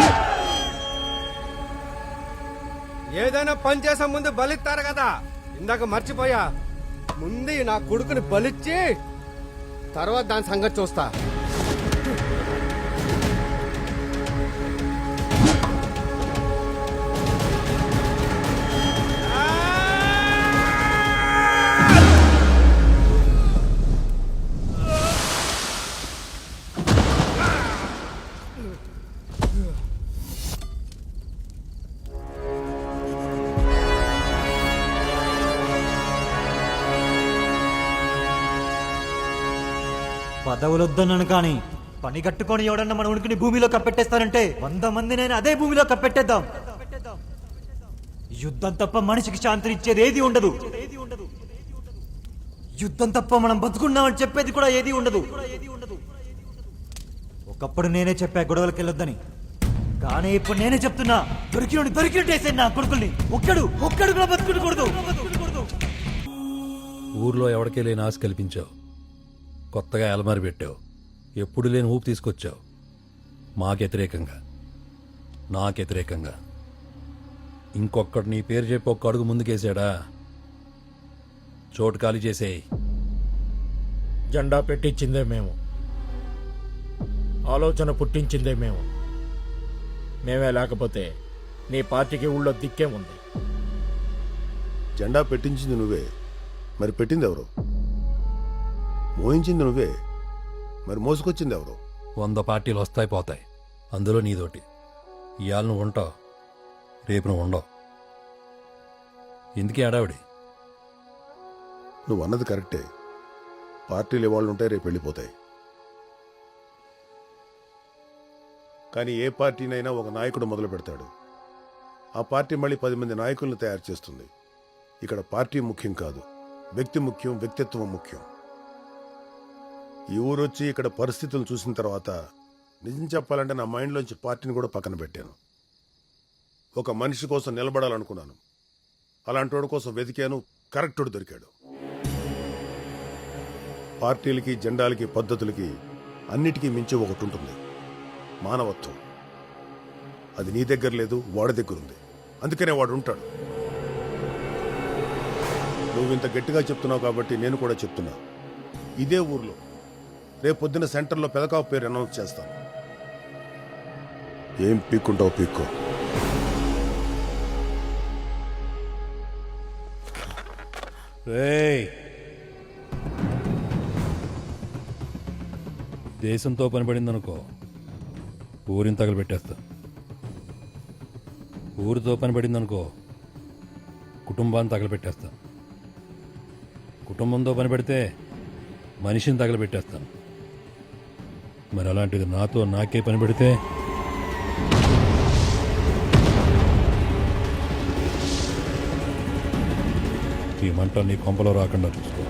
ఏదైనా పని చేసే ముందు బలిస్తారు కదా, ఇందాక మర్చిపోయా. ముందు నా కొడుకుని బలిచ్చి తర్వాత దాని సంగతి చూస్తా. పదవులొద్దన్నాను కానీ పని కట్టుకొని ఎవడన్నా మన ఉనికిని భూమిలో కప్పెట్టేస్తానంటే 100 మంది నేను అదే భూమిలో కప్పెట్టేద్దాం. యుద్ధం తప్ప మనిషికి శాంతినిచ్చేది ఏది ఉండదు. యుద్ధం తప్ప మనం బతుకున్నామని చెప్పేది కూడా ఏది ఉండదు. ఒకప్పుడు నేనే చెప్పా గొడవలకి వెళ్ళొద్దని, కానీ ఇప్పుడు నేనే చెప్తున్నా, దొరికినట్టేసాను నా కొడుకుల్ని. ఒక్కడు కూడా బతుకుకూడదు. ఊర్లో ఎవరికే లేని ఆశ కల్పించావు, కొత్తగా అలమారి పెట్టావు, ఎప్పుడు లేని ఊపు తీసుకొచ్చావు. మాకు వ్యతిరేకంగా, నాకు వ్యతిరేకంగా. ఇంకొక్కడు నీ పేరు చెప్పి ఒక్క అడుగు ముందుకేసాడా, చోటు ఖాళీ చేసేయి. జెండా పెట్టించిందే మేము, ఆలోచన పుట్టించిందే మేము. మేమే లేకపోతే నీ పార్టీకి ఊళ్ళో దిక్కే ఉంది. జెండా పెట్టించింది నువ్వే, మరి పెట్టింది ఎవరు? మోయించింది నువ్వే, మరి మోసుకొచ్చింది ఎవరు? 100 పార్టీలు వస్తాయి పోతాయి, అందులో నీదోటి. ఇవాళ నువ్వు ఉంటావు, రేపు నువ్వు ఉండవు. ఎందుకే అడావిడి? నువ్వు అన్నది కరెక్టే. పార్టీలు ఇవాళ ఉంటాయి, రేపు వెళ్ళిపోతాయి. కానీ ఏ పార్టీనైనా ఒక నాయకుడు మొదలు పెడతాడు, ఆ పార్టీ మళ్ళీ 10 మంది నాయకులను తయారు చేస్తుంది. ఇక్కడ పార్టీ ముఖ్యం కాదు, వ్యక్తి ముఖ్యం, వ్యక్తిత్వం ముఖ్యం. ఈ ఊరొచ్చి ఇక్కడ పరిస్థితులు చూసిన తర్వాత నిజం చెప్పాలంటే నా మైండ్లోంచి పార్టీని కూడా పక్కన పెట్టాను. ఒక మనిషి కోసం నిలబడాలనుకున్నాను, అలాంటి వాడి కోసం వెతికాను, కరెక్టుడు దొరికాడు. పార్టీలకి, జెండాలకి, పద్ధతులకి అన్నిటికీ మించి ఒకటి ఉంటుంది, మానవత్వం. అది నీ దగ్గర లేదు, వాడి దగ్గర ఉంది. అందుకనే వాడు ఉంటాడు. నువ్వు ఇంత గట్టిగా చెప్తున్నావు కాబట్టి నేను కూడా చెప్తున్నా. ఇదే ఊర్లో రేపొద్దున సెంటర్లో పెదకావు పేరు అనౌన్స్ చేస్తాను. ఏం పీక్కుంటావు పీక్కో. దేశంతో పనిపడిందనుకో, ఊరిని తగలబెట్టేస్తా. ఊరితో పనిపడిందనుకో, కుటుంబాన్ని తగలబెట్టేస్తా. కుటుంబంతో పని పెడితే మనిషిని తగలబెట్టేస్తాను. మరి అలాంటిది నాతో నాకే పని పెడితే ఈ మంట నీ కొంపలో రాకుండా చూసుకో.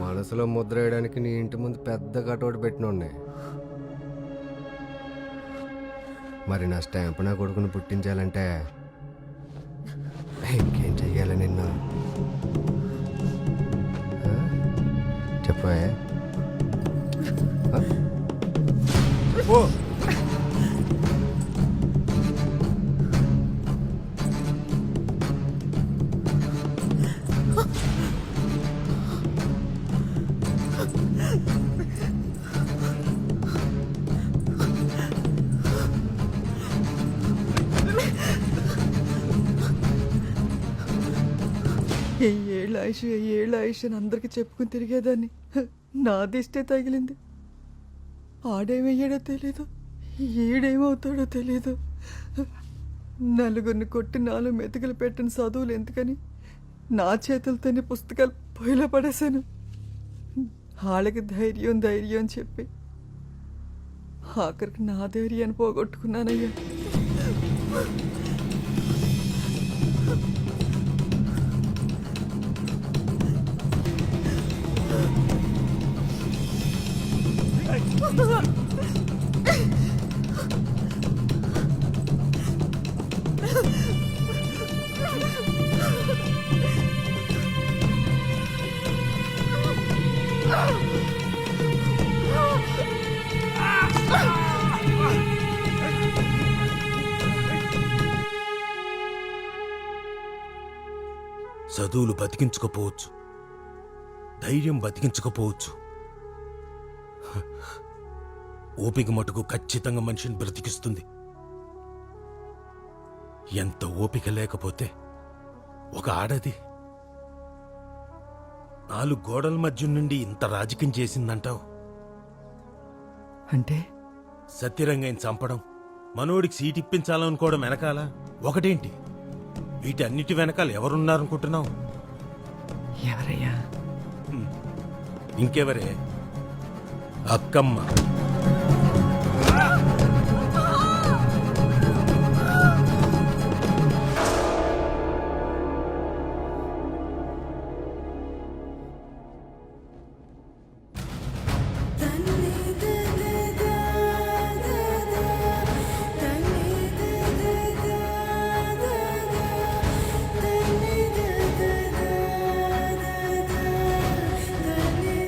మనసులో ముద్ర వేయడానికి నీ ఇంటి ముందు పెద్ద కటౌట్ పెట్టినోడ్నే. మరి నా స్టాంప్ నా కొడుకుని పుట్టించాలంటే ఇంకేం చెయ్యాలి నిన్ను? చెప్పే. ఓ ఏళ్ళ ఆయుష్ అని అందరికి చెప్పుకుని తిరిగేదాన్ని. నా దిష్టే తగిలింది. ఆడేమయ్యాడో తెలీదు, ఏడేమవుతాడో తెలీదు. నలుగురిని కొట్టి 4 మెతుకులు పెట్టిన చదువులు ఎందుకని నా చేతులతోనే పుస్తకాలు పొయ్యిలో పడేశాను. వాళ్ళకి ధైర్యం చెప్పి ఆఖరికి నా ధైర్యాన్ని పోగొట్టుకున్నానయ్యా. చదువులు బతికించకపోవచ్చు, ధైర్యం బతికించకపోవచ్చు, ఓపిక మటుకు ఖచ్చితంగా మనిషిని బ్రతికిస్తుంది. ఎంత ఓపిక లేకపోతే ఒక ఆడది 4 గోడల మధ్య నుండి ఇంత రాజకీయం చేసిందంటావు? అంటే సత్యరంగని చంపడం, మనోడికి సీట్ ఇప్పించాలనుకోవడం వెనకాల ఒకటేంటి? వీటన్నిటి వెనకాల ఎవరున్నారనుకుంటున్నావు? ఎవరయ్యా? ఇంకెవరే? అక్కమ్మ.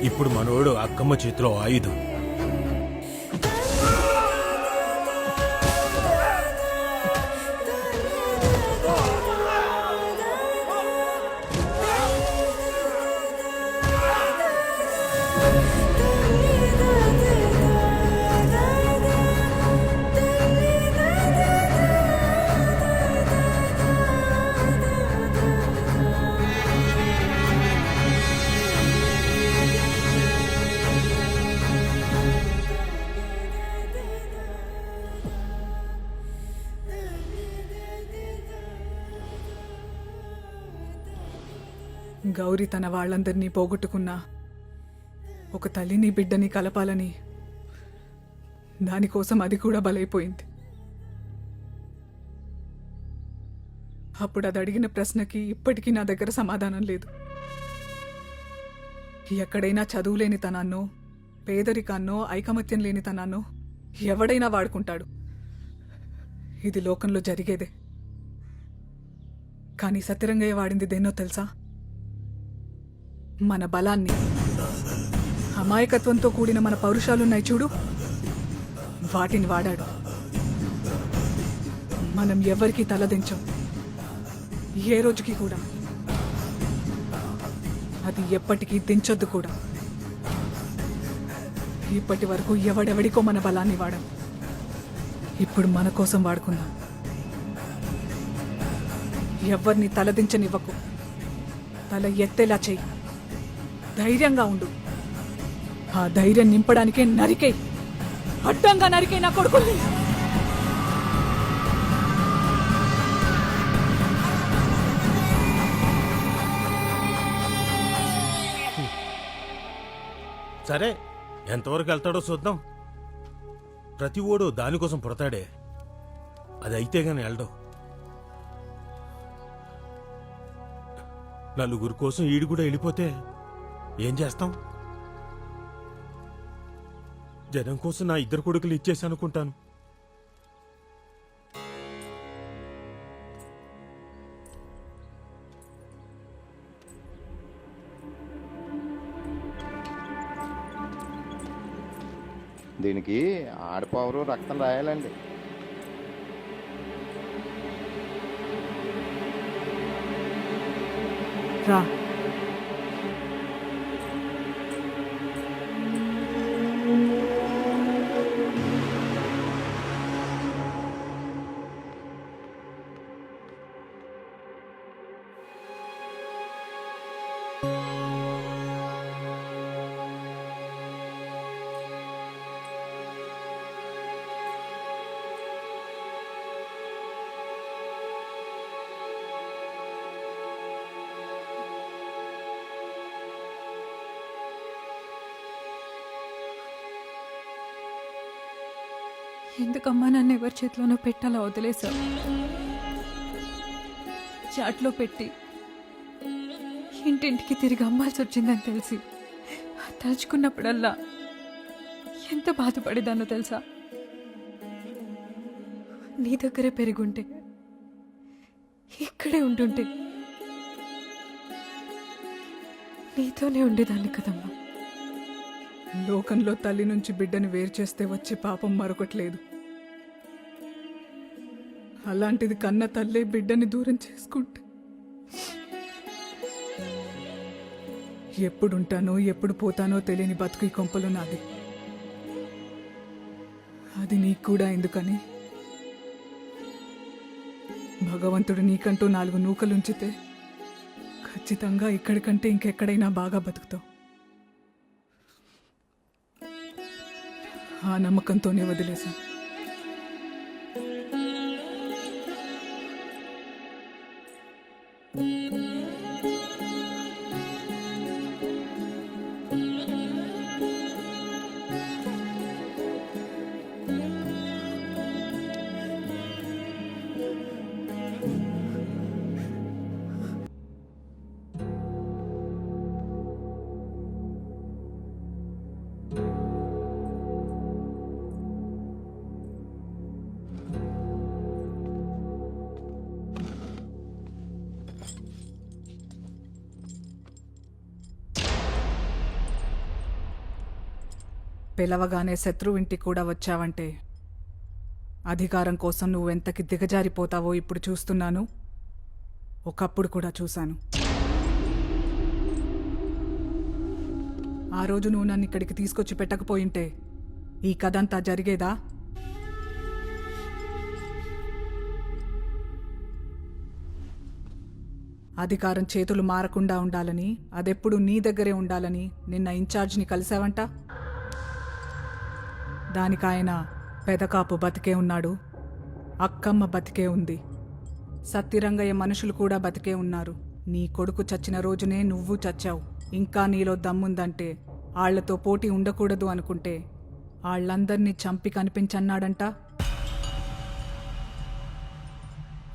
ఇప్పుడు మనోడు అక్కమ్మ చేతిలో ఆయుధం. గౌరీ తన వాళ్ళందరినీ పోగొట్టుకున్నా ఒక తల్లిని బిడ్డని కలపాలని దానికోసం అది కూడా బలైపోయింది. అప్పుడు అది అడిగిన ప్రశ్నకి ఇప్పటికీ నా దగ్గర సమాధానం లేదు. ఎక్కడైనా చదువులేని తనాన్నో, పేదరికాన్నో, ఐకమత్యం లేని తనాన్నో ఎవడైనా వాడుకుంటాడు. ఇది లోకంలో జరిగేదే. కానీ సత్యరంగయ్య వాడింది దేన్నో తెలుసా? మన బలాన్ని. అమాయకత్వంతో కూడిన మన పౌరుషాలున్నాయి చూడు, వాటిని వాడాడు. మనం ఎవరికీ తలదించం, ఏ రోజుకి కూడా. అది ఎప్పటికీ దించొద్దు కూడా. ఇప్పటి వరకు ఎవడెవడికో మన బలాన్ని వాడాం. ఇప్పుడు మన కోసం వాడుకుందాం. ఎవరిని తలదించనివ్వకు. తల ఎత్తేలా చెయ్యి. ధైర్యంగా ఉండు. ఆ ధైర్యం నింపడానికే నరికే, అడ్డంగా నరికే నా కొడుకుల్ని. సరే, ఎంతవరకు వెళ్తాడో చూద్దాం. ప్రతి ఓడు దానికోసం పుడతాడే, అది అయితే గాని వెళ్ళడు. నలుగురు కోసం ఈడు కూడా వెళ్ళిపోతే ఏం చేస్తాం? జనం కోసం నా ఇద్దరు కొడుకులు ఇచ్చేసి అనుకుంటాను. దీనికి ఆడపవరు రక్తం రాయాలండి. రా. ఎందుకమ్మా నన్ను ఎవరి చేతిలోనో పెట్టాలో వదిలేశావు? చాట్లో పెట్టి ఇంటింటికి తిరిగి అమ్మాల్సి వచ్చిందని తెలిసి తలుచుకున్నప్పుడల్లా ఎంత బాధపడేదానో తెలుసా? నీ దగ్గరే పెరుగుంటే, ఇక్కడే ఉంటుంటే నీతోనే ఉండేదాన్ని కదమ్మా. లోకంలో తల్లి నుంచి బిడ్డని వేరు చేస్తే వచ్చే పాపం మరొకట్లేదు. అలాంటిది కన్న తల్లే బిడ్డని దూరం చేసుకుంటే ఎప్పుడుంటానో ఎప్పుడు పోతానో తెలియని బతుకు ఈ కొంపలో నాది. అది నీకు కూడా ఎందుకని? భగవంతుడు నీకంటూ 4 నూకలుంచితే ఖచ్చితంగా ఇక్కడికంటే ఇంకెక్కడైనా బాగా బతుకుతావు. ఆ నమ్మకంతోనే వదిలేశాను. పిలవగానే శత్రువింటికి కూడా వచ్చావంటే అధికారం కోసం నువ్వెంతకి దిగజారిపోతావో ఇప్పుడు చూస్తున్నాను, ఒకప్పుడు కూడా చూశాను. ఆ రోజు నువ్వు నన్ను ఇక్కడికి తీసుకొచ్చి పెట్టకపోయింటే ఈ కథంతా జరిగేదా? అధికారం చేతులు మారకుండా ఉండాలని, అదెప్పుడు నీ దగ్గరే ఉండాలని నిన్న ఇన్ఛార్జ్ని కలిసావంట. దానికాయన పెదకాపు బతికే ఉన్నాడు, అక్కమ్మ బతికే ఉంది, సత్యరంగయ్య మనుషులు కూడా బతికే ఉన్నారు. నీ కొడుకు చచ్చిన రోజునే నువ్వు చచ్చావు. ఇంకా నీలో దమ్ముందంటే, ఆళ్లతో పోటీ ఉండకూడదు అనుకుంటే వాళ్ళందర్నీ చంపి కనిపించన్నాడంట.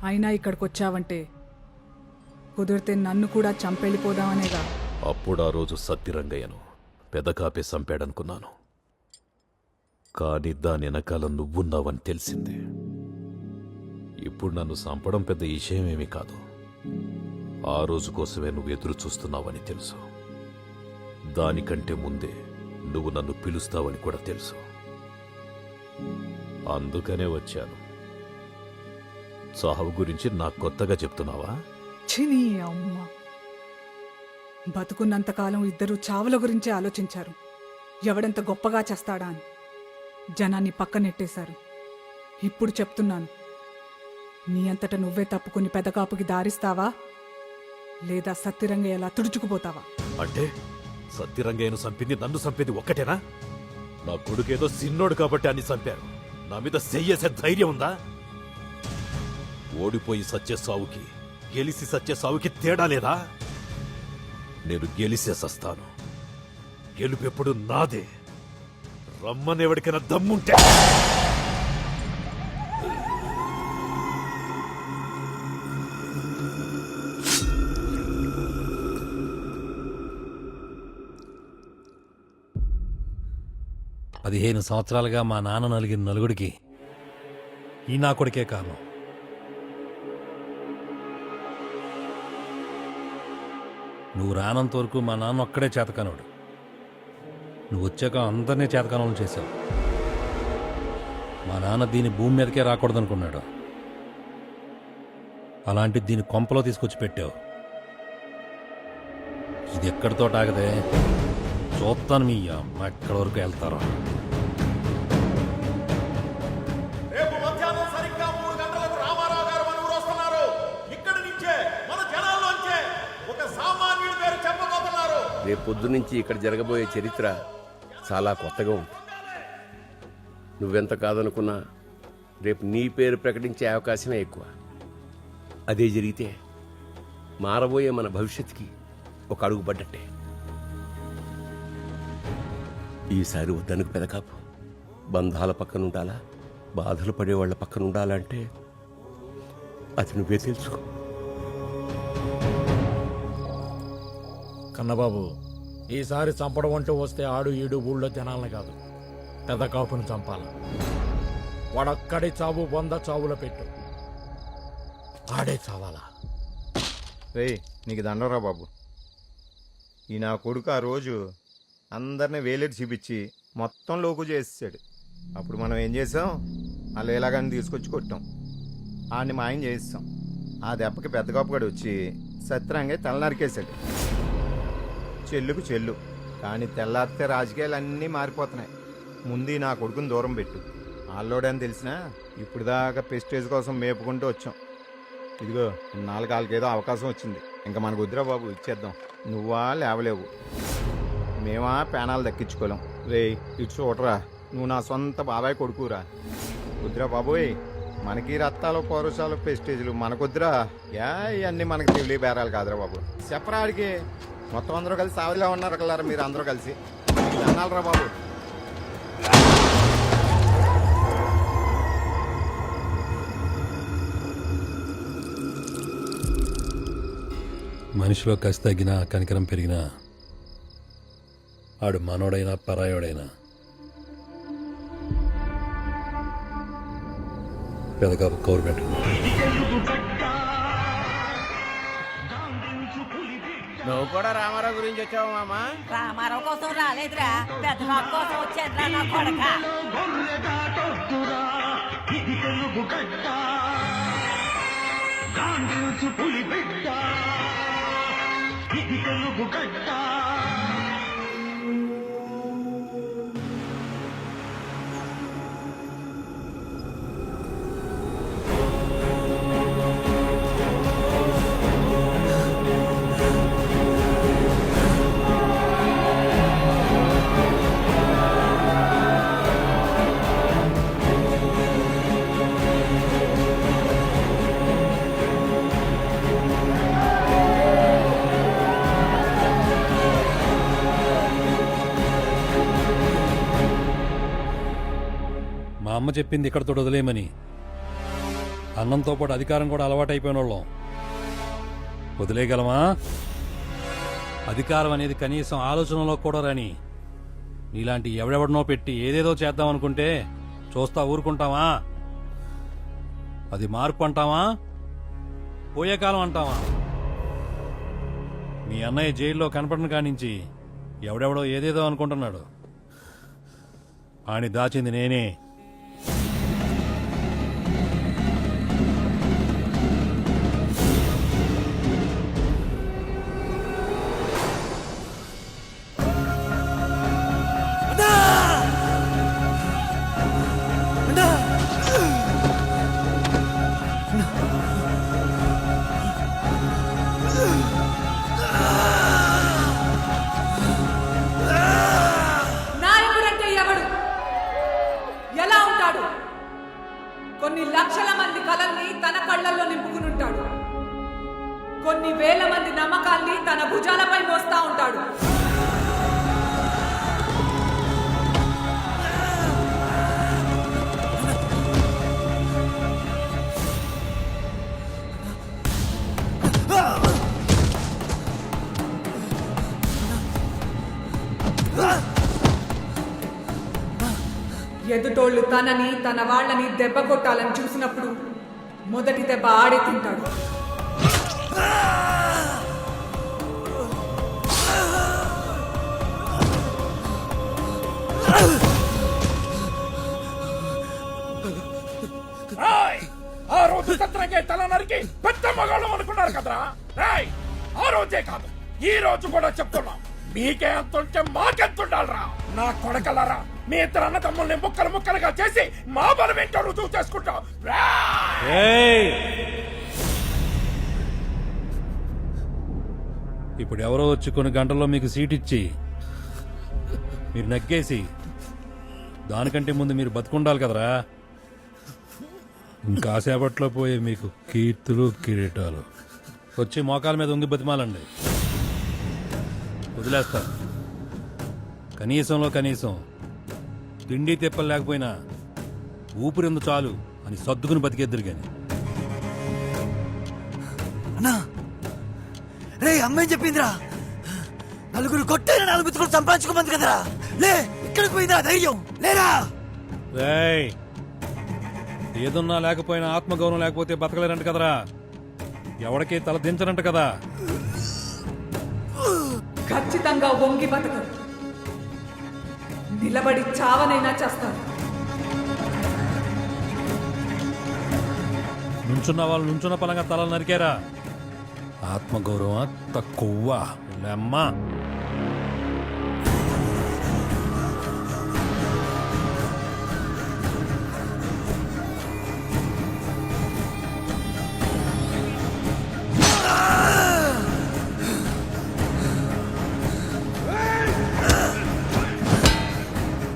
అయినా ఇక్కడికొచ్చావంటే కుదిరితే నన్ను కూడా చంపెళ్ళిపోదామనేగా. అప్పుడు ఆ రోజు సత్యరంగయ్యను పెదకాపే చంపాడనుకున్నాను. కానీ దాని వెనకాల నువ్వున్నావని తెలిసింది. ఇప్పుడు నన్ను చంపడం పెద్ద విషయమేమీ కాదు. ఆ రోజు కోసమే నువ్వు ఎదురు చూస్తున్నావని తెలుసు. దానికంటే ముందే నువ్వు నన్ను పిలుస్తావని కూడా తెలుసు. అందుకనే వచ్చాను. చావు గురించి నాకు కొత్తగా చెప్తున్నావా? చిని అమ్మ, బతుకున్నంతకాలం ఇద్దరూ చావుల గురించే ఆలోచించారు. ఎవడెంత గొప్పగా చేస్తాడా అని జనాన్ని పక్కనెట్టేశారు. ఇప్పుడు చెప్తున్నాను, నీ అంతట నువ్వే తప్పుకుని పెదకాపుకి దారిస్తావా, లేదా సత్యరంగయ్య ఎలా తుడుచుకుపోతావా? అంటే సత్యరంగయ్యను చంపింది నన్ను చంపేది ఒక్కటేనా? నా కొడుకేదో సిన్నోడు కాబట్టి అన్ని చంపారు. నా మీద చెయ్యేసే ధైర్యం ఉందా? ఓడిపోయి సచ్చే సావుకి, గెలిసి సచ్చే సావుకి తేడా లేదా? నేను గెలిసే సస్తాను. గెలుపెప్పుడు నాదే. రమ్మనేవాడికైనా దమ్ముంటే. పదిహేను సంవత్సరాలుగా మా నాన్న నలిగిన నలుగుడికి ఈ నా కొడుకే కారణం. నువ్వు రానంత వరకు మా నాన్న ఒక్కడే చేతకానోడు. నువ్వు వచ్చాక అందరినీ చేతకానం చేశావు. మా నాన్న దీని భూమి మీదకే రాకూడదనుకున్నాడు. అలాంటి దీని కొంపలో తీసుకొచ్చి పెట్టావు. ఇది ఎక్కడితో ఆగదే. చూస్తాను మీ అమ్మ ఎక్కడి వరకు వెళ్తారో. రేపు మధ్యాహ్నం సరిగ్గా 3 గంటలకు రామారావు గారు మన ఊరు వస్తున్నారు. ఇక్కడి నుంచే మన జనాల్లోంచే ఒక సామాన్యుడి పేరు చెప్పబోతున్నారు. రేపు పొద్దు నుంచి ఇక్కడ జరగబోయే చరిత్ర చాలా కొత్తగా ఉంది. నువ్వెంత కాదనుకున్నా రేపు నీ పేరు ప్రకటించే అవకాశమే ఎక్కువ. అదే జరిగితే మారబోయే మన భవిష్యత్తుకి ఒక అడుగు పడ్డట్టే. ఈసారి వద్దనుకు పెదకాపు. బంధాల పక్కన ఉండాలా, బాధలు పడేవాళ్ల పక్కన ఉండాలంటే అది నువ్వే తెలుసుకో. కన్నబాబు, ఈసారి చంపడం అంటూ వస్తే ఆడు ఈడు ఊళ్ళో జనాలని కాదు, పెద్ద కాపును చంపాల. వాడక్కడి చావు 100 చావుల పెట్టు. ఆడే చావాలా. రేయ్, నీకు దండరా బాబు. ఈ నా కొడుకు ఆ రోజు అందరినీ వేలెట్టి చూపించి మొత్తం లోకు చేసేసాడు. అప్పుడు మనం ఏం చేసాం? అలా ఎలాగని తీసుకొచ్చి కొట్టాం. ఆడిని మాయం చేయిస్తాం. ఆ దెబ్బకి పెద్ద గొప్పగాడు వచ్చి సత్యరంగయ్య తల నరికేశాడు. చెల్లుకు చెల్లు. కానీ తెల్లారితే రాజకీయాలు అన్నీ మారిపోతున్నాయి. ముందు నా కొడుకుని దూరం పెట్టు. ఆల్లోడని తెలిసినా ఇప్పుడు దాకా ప్రెస్టేజ్ కోసం మేపుకుంటూ వచ్చాం. ఇదిగో 4 ఏదో అవకాశం వచ్చింది. ఇంకా మనకు వద్దురా బాబు, ఇచ్చేద్దాం. నువ్వా లేవలేవు, మేమా పేనాలు దక్కించుకోలేం. రే ఇటు చూడరా, నువ్వు నా సొంత బాబాయ్ కొడుకురా. వద్దురా బాబోయ్, మనకి రత్తాలు పౌరుషాలు ప్రెస్టేజ్లు మనకొద్దురా. ఇవన్నీ మనకి తెలియ బేరాలు కాదురా బాబు. చెప్పరా ఆడికి. మొత్తం అందరూ కలిసి సావిలా ఉన్నారు కలరా మీరు అందరూ కలిసి. అనాలరా బాబు. మనిషిలో కసి తగ్గినా, కనికరం పెరిగినా, ఆడు మనోడైనా పరాయోడైనా పెదకాపు కౌరు పెట్టు. నువ్వు కూడా రామారావు గురించి వచ్చావు మామా? రామారావు కోసం రాలేదురా, పెద్ద కోసం వచ్చేదిరా నా కొడక. మా అమ్మ చెప్పింది ఇక్కడతో వదిలేయమని. అన్నంతో పాటు అధికారం కూడా అలవాటైపోయిన వాళ్ళం. వదిలేయగలమా? అధికారం అనేది కనీసం ఆలోచనలో కూడా రాని నీలాంటి ఎవడెవడనో పెట్టి ఏదేదో చేద్దామనుకుంటే చూస్తా ఊరుకుంటావా? అది మార్పు అంటావా, పోయే కాలం అంటావా? మీ అన్నయ్య జైల్లో కనపడిన కానించి ఎవడెవడో ఏదేదో అనుకుంటున్నాడు. ఆని దాచింది నేనే. నాయకుడంటే ఎవడు, ఎలా ఉంటాడు? కొన్ని లక్షల మంది కలల్ని తన కళ్ళల్లో నింపుకునుంటాడు. కొన్ని వేల మంది నమ్మకాల్ని తన భుజాలపై మోస్తా ఉంటాడు. ఎదుటోళ్లు తనని తన వాళ్ళని దెబ్బ కొట్టాలని చూసినప్పుడు మొదటి దెబ్బ ఆడే తింటాడు. ఆ రోజు సత్రంగా తల నరికి పెద్ద మగాళ్ళం అనుకున్నారు కదరా. రాయ్, ఆ రోజే కాదు ఈ రోజు కూడా చెప్తున్నా, మీకే అంతుంటే మాకెంతుండాలరా. నా కొడకలరా, మీ ఇద్దరు అన్నదమ్ముల్ని ముక్కలు ముక్కలుగా చేసి మా బలం ఏంటో రుజువు చేసుకుంటాం. ఇప్పుడు ఎవరో వచ్చి కొన్ని గంటల్లో మీకు సీట్ ఇచ్చి మీరు నగ్గేసి దానికంటే ముందు మీరు బతుకుండాలి కదరా. ఇంకాసేపట్లో పోయే మీకు కీర్తులు కిరీటాలు వచ్చి మోకాల మీద ఉంగి బతిమాలండి. వదిలేస్తా. కనీసంలో కనీసం తిండి తెప్పలు లేకపోయినా ఊపిరిందు చాలు అని సర్దుకుని బతికేద్దరు గాని. అన్నా రే, అమ్మాయి చెప్పిందిరా, నలుగురు కొట్టేరా 4 బితుకులు సంపాదించుకోమంది కదరా. లే, ఇక్కడికి పోయిందా ధైర్యం లేరా? రేయ్, ఏదున్నా లేకపోయినా ఆత్మగౌరవం లేకపోతే బతకలేరంట కదరా. ఎవడికి తల దించరంట కదా. ఖచ్చితంగా వంగి బతకరు, నిలబడి చావనైనా చేస్తారు. నుంచున్న వాళ్ళు నుంచున్న పలంగా తలలు నరికారా. ఆత్మగౌరవం తక్కువ అమ్మా.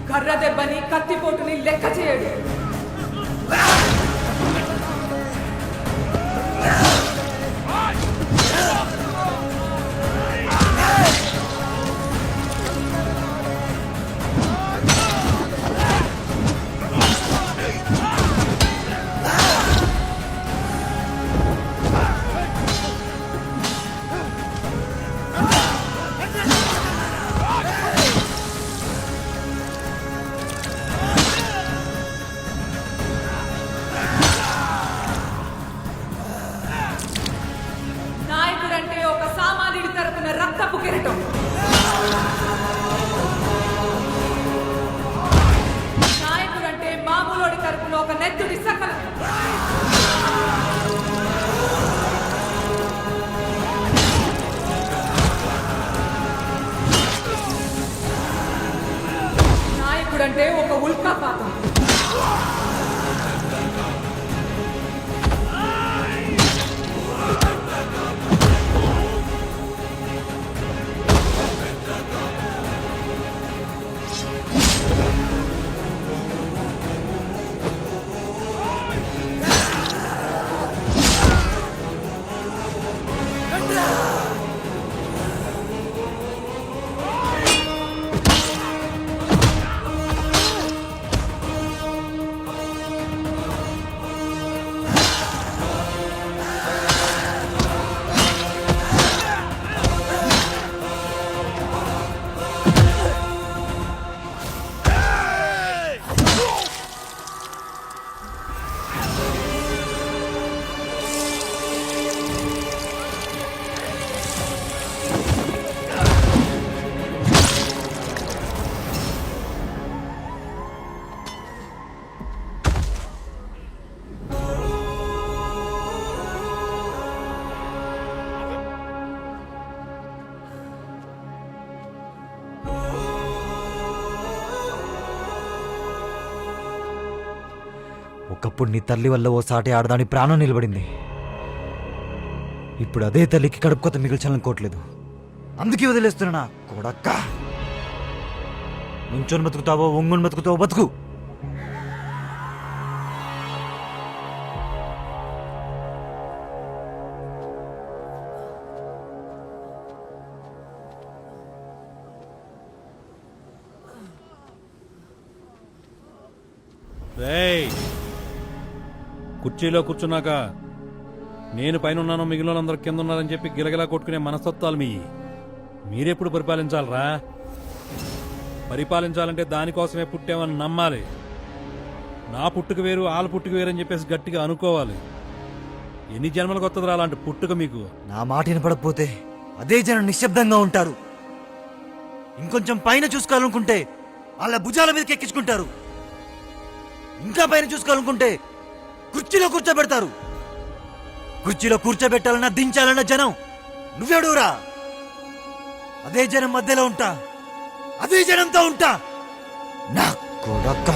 కర్ర దెబ్బని కత్తిపోటుని లెక్క చేయడు. నాయకుడంటే ఒక సామాన్యుడి తరపున రక్తపు కిరీటం. నాయకుడంటే మామూలుడి తరపున ఒక నెత్తుడి సకలం. నాయకుడంటే ఒక ఉల్కాపాతం. ఒకప్పుడు నీ తల్లి వల్ల ఓ సాటి ఆడదాని ప్రాణం నిలబడింది. ఇప్పుడు అదే తల్లికి కడుపు కొత్త మిగిల్చాలనుకోవట్లేదు. అందుకే వదిలేస్తున్నా కొడక్క. నుంచొని బతుకుతావో ఒంగుని బతుకుతావో బతుకు. రేయ్, కుర్చీలో కూర్చున్నాక నేను పైన ఉన్నాను మిగిలిన అందరు కింద ఉన్నారని చెప్పి గిలగిలా కొట్టుకునే మనస్తత్వాలు మీరెప్పుడు పరిపాలించాలరా? పరిపాలించాలంటే దానికోసమే పుట్టామని నమ్మాలి. నా పుట్టుక వేరు వాళ్ళ పుట్టుక వేరు అని చెప్పేసి గట్టిగా అనుకోవాలి. ఎన్ని జన్మలకు వస్తుందిరా అలాంటి పుట్టుక మీకు? నా మాట వినపడకపోతే అదే జనం నిశ్శబ్దంగా ఉంటారు. ఇంకొంచెం పైన చూసుకోవాలనుకుంటే వాళ్ళ భుజాల మీదకి ఎక్కించుకుంటారు. ఇంకా పైన చూసుకోవాలనుకుంటే కుర్చీలో కూర్చోబెడతారు. కుర్చీలో కూర్చోబెట్టాలన్నా దించాలన్నా జనం నువ్వెవడురా? అదే జనం మధ్యలో ఉంటా, అదే జనంతో ఉంటా. నా కొడక్క.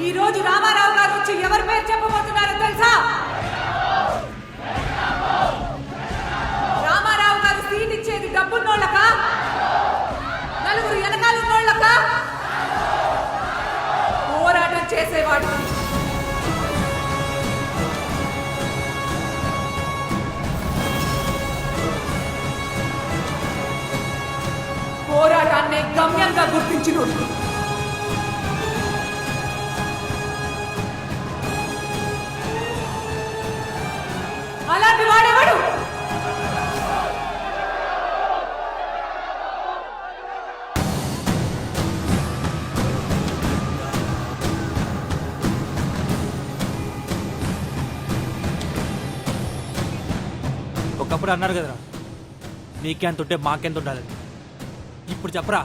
ఈ రోజు రామారావు గారు వచ్చి ఎవరి పేరు చెప్పబోతున్నారో తెలుసా? రామారావు గారు సీట్ ఇచ్చేది డబ్బున్నోళ్ళక, నలుగురు వెనకాలన్నోళ్ళక, పోరాటం చేసేవాడు. పోరాటాన్ని గమ్యంగా గుర్తించినోడు. అలాంటి వాడేవాడు ఒకప్పుడు అన్నారు కదరా, నీకెంత ఉంటే మాకెంత ఉండాలని. ఇప్పుడు చెప్పరా,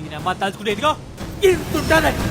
నేనమ్మా తలుచుకుంటే ఇదిగో ఇంత ఉండాలని.